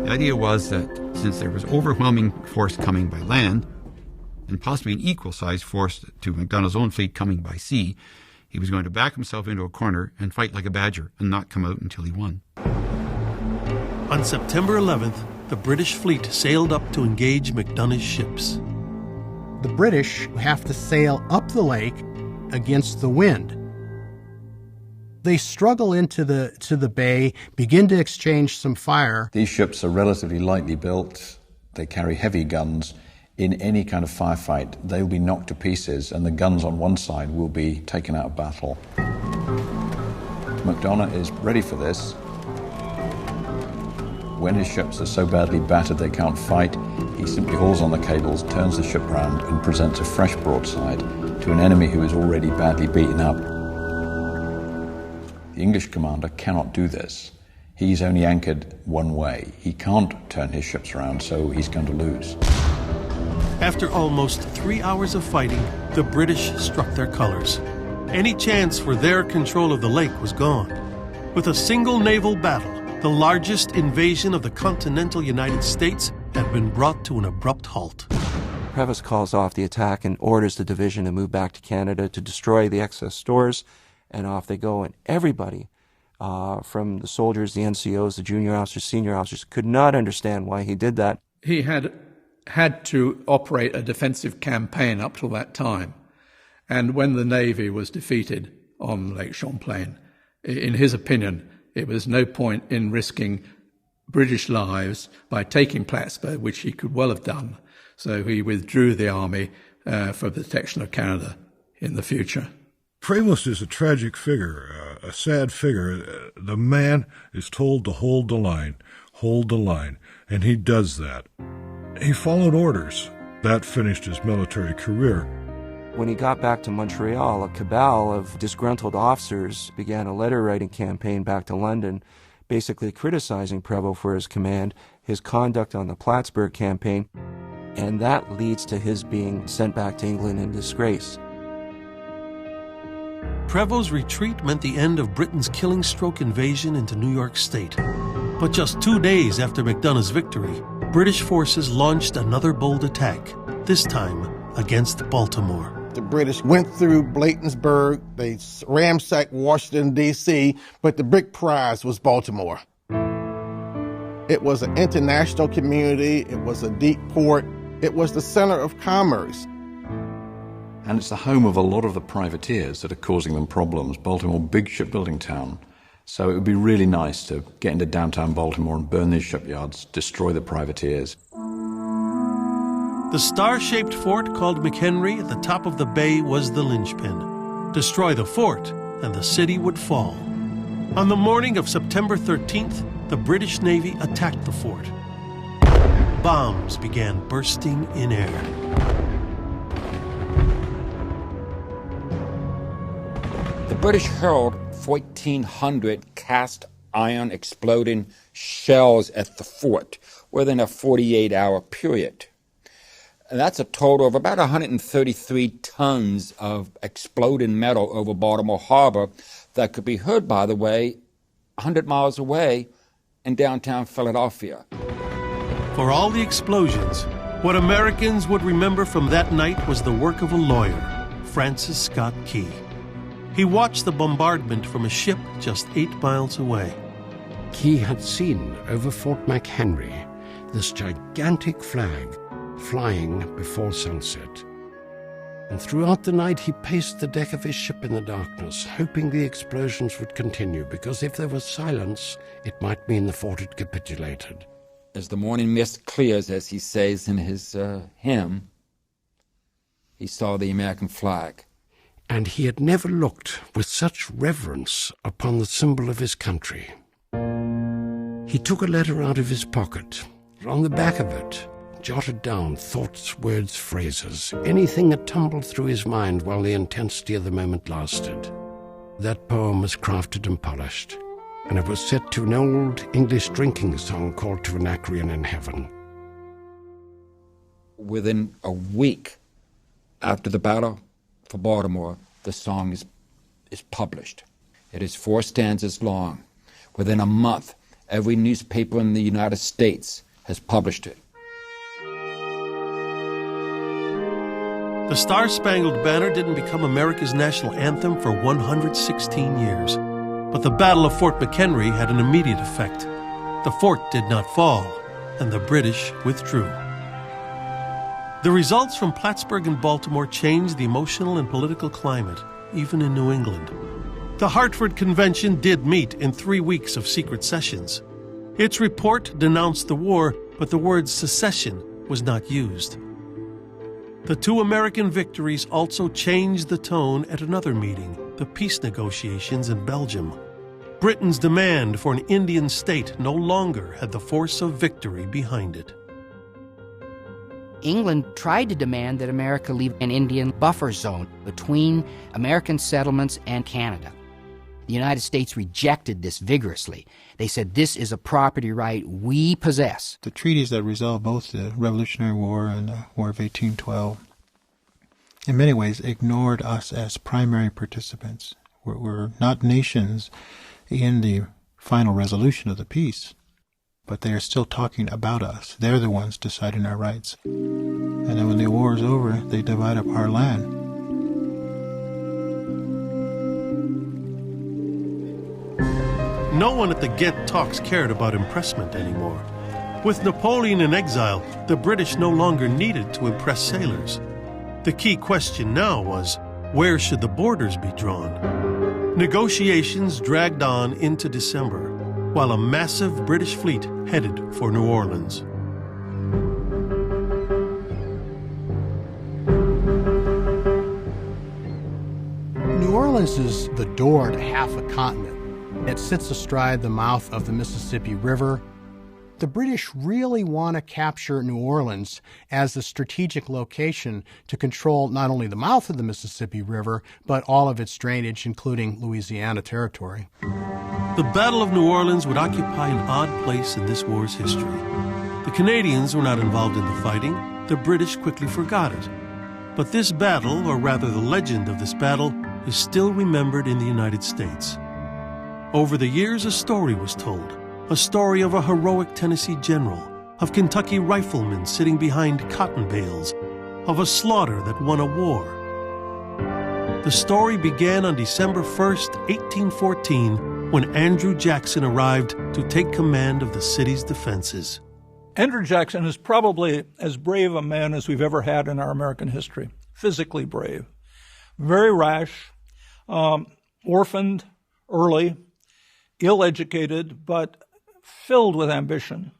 The idea was that since there was overwhelming force coming by land, and possibly an equal-sized force to McDonough's own fleet coming by sea, he was going to back himself into a corner and fight like a badger and not come out until he won. On September 11th, the British fleet sailed up to engage McDonough's ships. The British have to sail up the lake against the wind. They struggle into the bay, begin to exchange some fire. These ships are relatively lightly built. They carry heavy guns. In any kind of firefight, they'll be knocked to pieces, and the guns on one side will be taken out of battle. MacDonough is ready for this. When his ships are so badly battered they can't fight, he simply hauls on the cables, turns the ship round, and presents a fresh broadside to an enemy who is already badly beaten up. The English commander cannot do this. He's only anchored one way. He can't turn his ships around, so he's going to lose. After almost 3 hours of fighting, the British struck their colors. Any chance for their control of the lake was gone. With a single naval battle, the largest invasion of the continental United States had been brought to an abrupt halt. Prevost calls off the attack and orders the division to move back to Canada to destroy the excess stores, and off they go. And everybody, from the soldiers, the NCOs, the junior officers, senior officers, could not understand why he did that. He had to operate a defensive campaign up till that time. And when the Navy was defeated on Lake Champlain, in his opinion, it was no point in risking British lives by taking Plattsburgh, which he could well have done. So he withdrew the army for the protection of Canada in the future. Prevost is a tragic figure, a sad figure. The man is told to hold the line, and he does that. He followed orders. That finished his military career. When he got back to Montreal, a cabal of disgruntled officers began a letter-writing campaign back to London, basically criticizing Prevost for his command, his conduct on the Plattsburgh campaign, and that leads to his being sent back to England in disgrace. Prevost's retreat meant the end of Britain's killing stroke invasion into New York State. But just 2 days after Macdonough's victory, British forces launched another bold attack, this time against Baltimore. The British went through Bladensburg, they ransacked Washington, D.C., but the big prize was Baltimore. It was an international community, it was a deep port, it was the center of commerce. And it's the home of a lot of the privateers that are causing them problems. Baltimore, big shipbuilding town. So it would be really nice to get into downtown Baltimore and burn these shipyards, destroy the privateers. The star-shaped fort called McHenry at the top of the bay was the linchpin. Destroy the fort, and the city would fall. On the morning of September 13th, the British Navy attacked the fort. Bombs began bursting in air. The British hurled 1,400 cast iron exploding shells at the fort within a 48-hour period. And that's a total of about 133 tons of exploding metal over Baltimore Harbor that could be heard, by the way, 100 miles away in downtown Philadelphia. For all the explosions, what Americans would remember from that night was the work of a lawyer, Francis Scott Key. He watched the bombardment from a ship just 8 miles away. Key had seen over Fort McHenry this gigantic flag flying before sunset. And throughout the night he paced the deck of his ship in the darkness, hoping the explosions would continue, because if there was silence, it might mean the fort had capitulated. As the morning mist clears, as he says in his hymn, he saw the American flag. And he had never looked with such reverence upon the symbol of his country. He took a letter out of his pocket. On the back of it, jotted down thoughts, words, phrases, anything that tumbled through his mind while the intensity of the moment lasted. That poem was crafted and polished, and it was set to an old English drinking song called To an Anacreon in Heaven. Within a week after the battle for Baltimore, the song is published. It is 4 stanzas long. Within a month, every newspaper in the United States has published it. The Star-Spangled Banner didn't become America's national anthem for 116 years. But the Battle of Fort McHenry had an immediate effect. The fort did not fall, and the British withdrew. The results from Plattsburgh and Baltimore changed the emotional and political climate, even in New England. The Hartford Convention did meet in 3 weeks of secret sessions. Its report denounced the war, but the word secession was not used. The 2 American victories also changed the tone at another meeting, the peace negotiations in Belgium. Britain's demand for an Indian state no longer had the force of victory behind it. England tried to demand that America leave an Indian buffer zone between American settlements and Canada. The United States rejected this vigorously. They said this is a property right we possess. The treaties that resolved both the Revolutionary War and the War of 1812 in many ways ignored us as primary participants. We're not nations in the final resolution of the peace, but they are still talking about us. They're the ones deciding our rights. And then when the war is over, they divide up our land. No one at the Ghent talks cared about impressment anymore. With Napoleon in exile, the British no longer needed to impress sailors. The key question now was, where should the borders be drawn? Negotiations dragged on into December, while a massive British fleet headed for New Orleans. New Orleans is the door to half a continent. It sits astride the mouth of the Mississippi River. The British really want to capture New Orleans as a strategic location to control not only the mouth of the Mississippi River, but all of its drainage, including Louisiana territory. The Battle of New Orleans would occupy an odd place in this war's history. The Canadians were not involved in the fighting. The British quickly forgot it. But this battle, or rather the legend of this battle, is still remembered in the United States. Over the years, a story was told. A story of a heroic Tennessee general, of Kentucky riflemen sitting behind cotton bales, of a slaughter that won a war. The story began on December 1st, 1814, when Andrew Jackson arrived to take command of the city's defenses. Andrew Jackson is probably as brave a man as we've ever had in our American history. Physically brave. Very rash, orphaned early, ill-educated, but filled with ambition.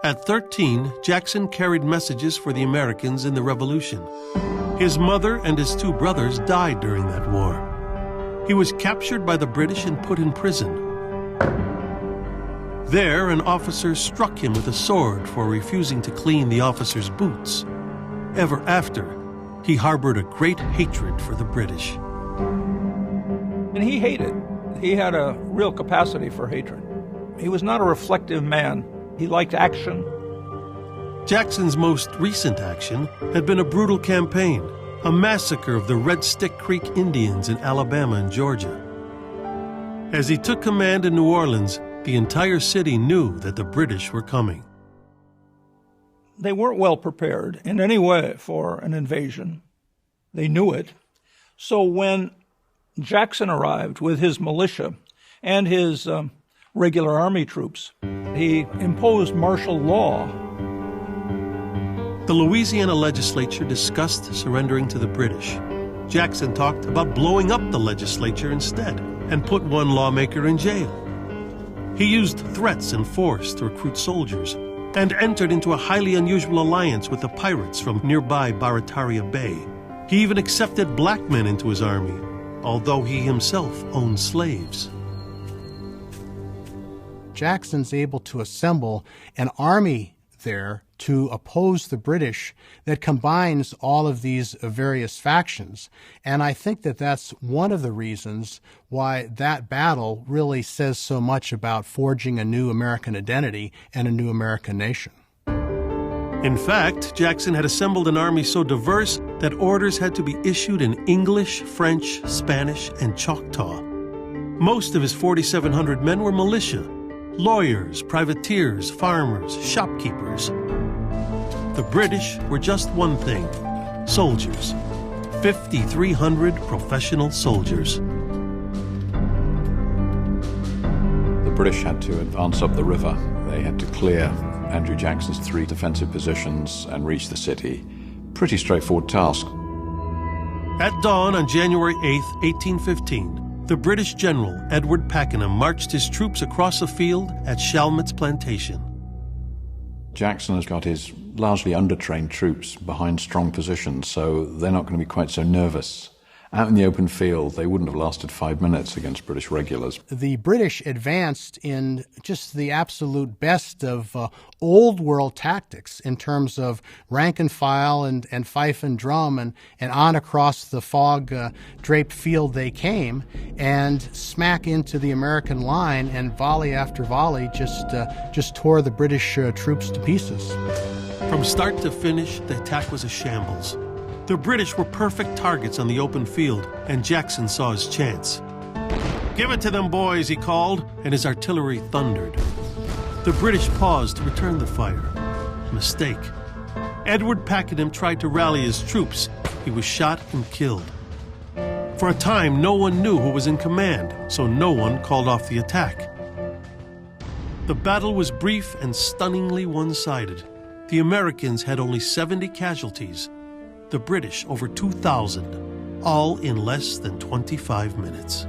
At 13, Jackson carried messages for the Americans in the Revolution. His mother and his 2 brothers died during that war. He was captured by the British and put in prison. There, an officer struck him with a sword for refusing to clean the officer's boots. Ever after, he harbored a great hatred for the British. And he hated. He had a real capacity for hatred. He was not a reflective man. He liked action. Jackson's most recent action had been a brutal campaign, a massacre of the Red Stick Creek Indians in Alabama and Georgia. As he took command in New Orleans, the entire city knew that the British were coming. They weren't well prepared in any way for an invasion. They knew it. So when Jackson arrived with his militia and his regular army troops, he imposed martial law. The Louisiana legislature discussed surrendering to the British. Jackson talked about blowing up the legislature instead and put one lawmaker in jail. He used threats and force to recruit soldiers and entered into a highly unusual alliance with the pirates from nearby Barataria Bay. He even accepted black men into his army, although he himself owned slaves. Jackson's able to assemble an army there to oppose the British that combines all of these various factions. And I think that that's one of the reasons why that battle really says so much about forging a new American identity and a new American nation. In fact, Jackson had assembled an army so diverse that orders had to be issued in English, French, Spanish, and Choctaw. Most of his 4,700 men were militia, lawyers, privateers, farmers, shopkeepers. The British were just one thing: soldiers. 5,300 professional soldiers. The British had to advance up the river. They had to clear Andrew Jackson's 3 defensive positions and reach the city. Pretty straightforward task. At dawn on January 8, 1815, the British general Edward Pakenham marched his troops across a field at Chalmett's plantation. Jackson has got his largely undertrained troops behind strong positions, so they're not going to be quite so nervous. Out in the open field, they wouldn't have lasted 5 minutes against British regulars. The British advanced in just the absolute best of old world tactics in terms of rank and file and fife and drum, and on across the fog-draped field they came, and smack into the American line, and volley after volley just tore the British troops to pieces. From start to finish, the attack was a shambles. The British were perfect targets on the open field, and Jackson saw his chance. "Give it to them, boys," he called, and his artillery thundered. The British paused to return the fire. Mistake. Edward Pakenham tried to rally his troops. He was shot and killed. For a time, no one knew who was in command, so no one called off the attack. The battle was brief and stunningly one-sided. The Americans had only 70 casualties. The British over 2,000, all in less than 25 minutes.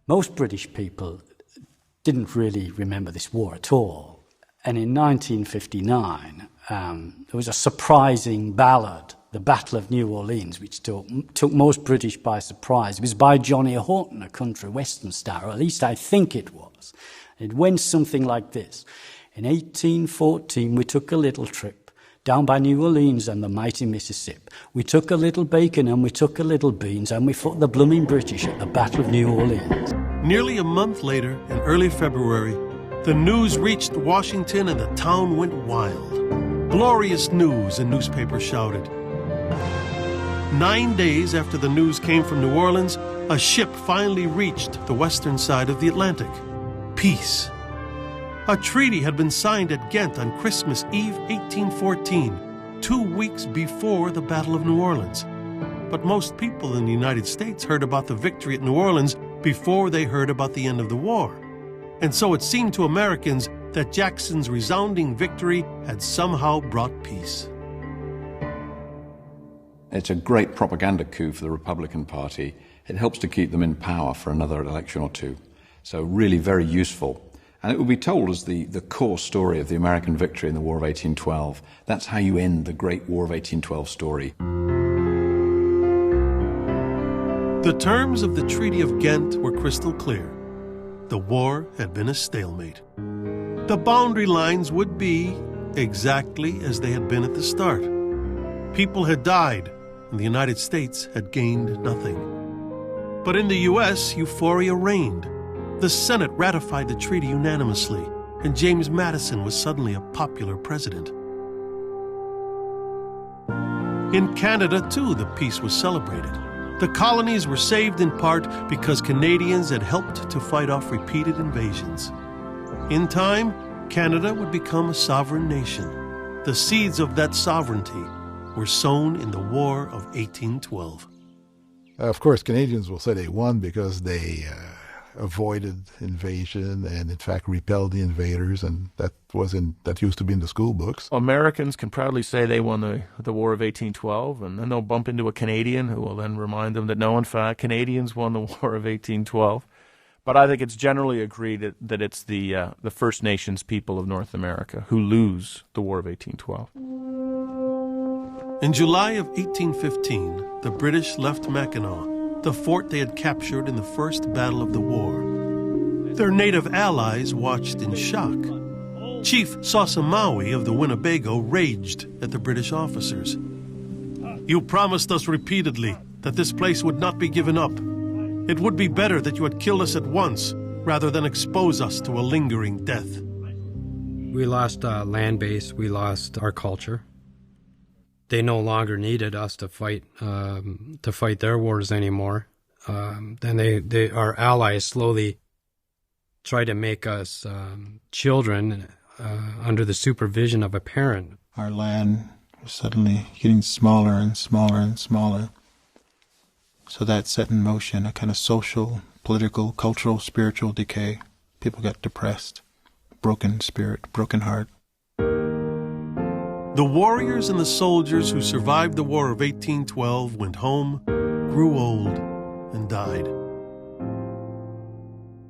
Most British people didn't really remember this war at all. And in 1959, there was a surprising ballad, The Battle of New Orleans, which took most British by surprise. It was by Johnny Horton, a country western star, or at least I think it was. It went something like this. In 1814, we took a little trip down by New Orleans and the mighty Mississippi. We took a little bacon and we took a little beans, and we fought the blooming British at the Battle of New Orleans. Nearly a month later, in early February, the news reached Washington and the town went wild. Glorious news, a newspaper shouted. 9 days after the news came from New Orleans, a ship finally reached the western side of the Atlantic. Peace. A treaty had been signed at Ghent on Christmas Eve 1814, 2 weeks before the Battle of New Orleans. But most people in the United States heard about the victory at New Orleans before they heard about the end of the war. And so it seemed to Americans that Jackson's resounding victory had somehow brought peace. It's a great propaganda coup for the Republican Party. It helps to keep them in power for another election or two. So really very useful. And it will be told as the core story of the American victory in the War of 1812. That's how you end the great War of 1812 story. The terms of the Treaty of Ghent were crystal clear. The war had been a stalemate. The boundary lines would be exactly as they had been at the start. People had died, and the United States had gained nothing. But in the U.S., euphoria reigned. The Senate ratified the treaty unanimously, and James Madison was suddenly a popular president. In Canada, too, the peace was celebrated. The colonies were saved in part because Canadians had helped to fight off repeated invasions. In time, Canada would become a sovereign nation. The seeds of that sovereignty were sown in the War of 1812. Of course, Canadians will say they won because they avoided invasion and, in fact, repelled the invaders, and that used to be in the school books. Americans can proudly say they won the War of 1812, and then they'll bump into a Canadian who will then remind them that no, in fact, Canadians won the War of 1812. But I think it's generally agreed that it's the First Nations people of North America who lose the War of 1812. In July of 1815, the British left Mackinac, the fort they had captured in the first battle of the war. Their native allies watched in shock. Chief Sosamawi of the Winnebago raged at the British officers. "You promised us repeatedly that this place would not be given up. It would be better that you had killed us at once rather than expose us to a lingering death." We lost a land base. We lost our culture. They no longer needed us to fight their wars anymore. Then our allies slowly tried to make us children under the supervision of a parent. Our land was suddenly getting smaller and smaller and smaller. So that set in motion a kind of social, political, cultural, spiritual decay. People got depressed, broken spirit, broken heart. The warriors and the soldiers who survived the War of 1812 went home, grew old, and died.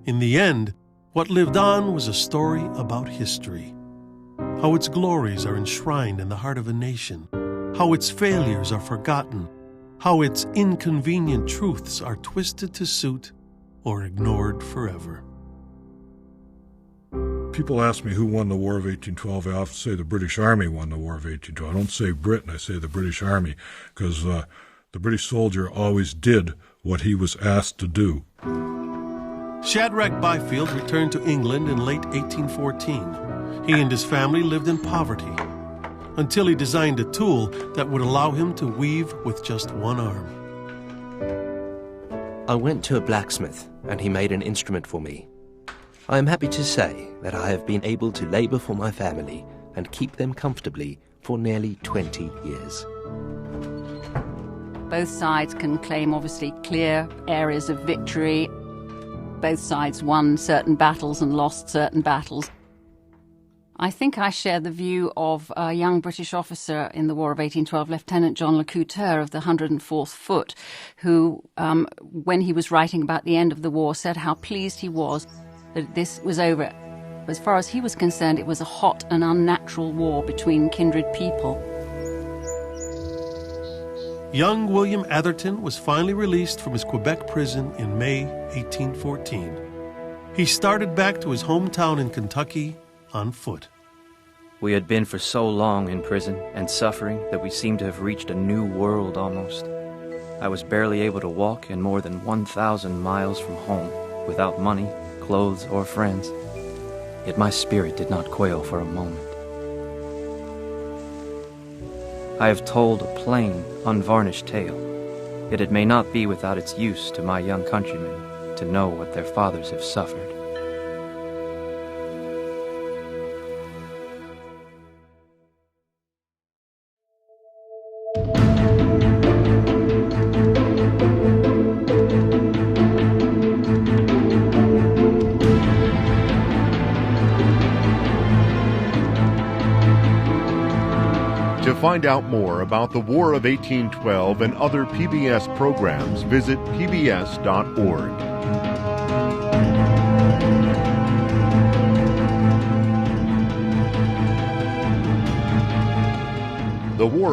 In the end, what lived on was a story about history, how its glories are enshrined in the heart of a nation, how its failures are forgotten, how its inconvenient truths are twisted to suit or ignored forever. People ask me who won the War of 1812. I often say the British Army won the War of 1812. I don't say Britain, I say the British Army, because the British soldier always did what he was asked to do. Shadrach Byfield returned to England in late 1814. He and his family lived in poverty until he designed a tool that would allow him to weave with just one arm. I went to a blacksmith and he made an instrument for me. I am happy to say that I have been able to labor for my family and keep them comfortably for nearly 20 years. Both sides can claim, obviously, clear areas of victory. Both sides won certain battles and lost certain battles. I think I share the view of a young British officer in the War of 1812, Lieutenant John Le Couteur of the 104th Foot, who, when he was writing about the end of the war, said how pleased he was that this was over. As far as he was concerned, it was a hot and unnatural war between kindred people. Young William Atherton was finally released from his Quebec prison in May 1814. He started back to his hometown in Kentucky on foot. We had been for so long in prison and suffering that we seemed to have reached a new world almost. I was barely able to walk and more than 1,000 miles from home without money, clothes, or friends. Yet my spirit did not quail for a moment. I have told a plain, unvarnished tale, yet it may not be without its use to my young countrymen to know what their fathers have suffered. To find out more about the War of 1812 and other PBS programs, visit pbs.org. The War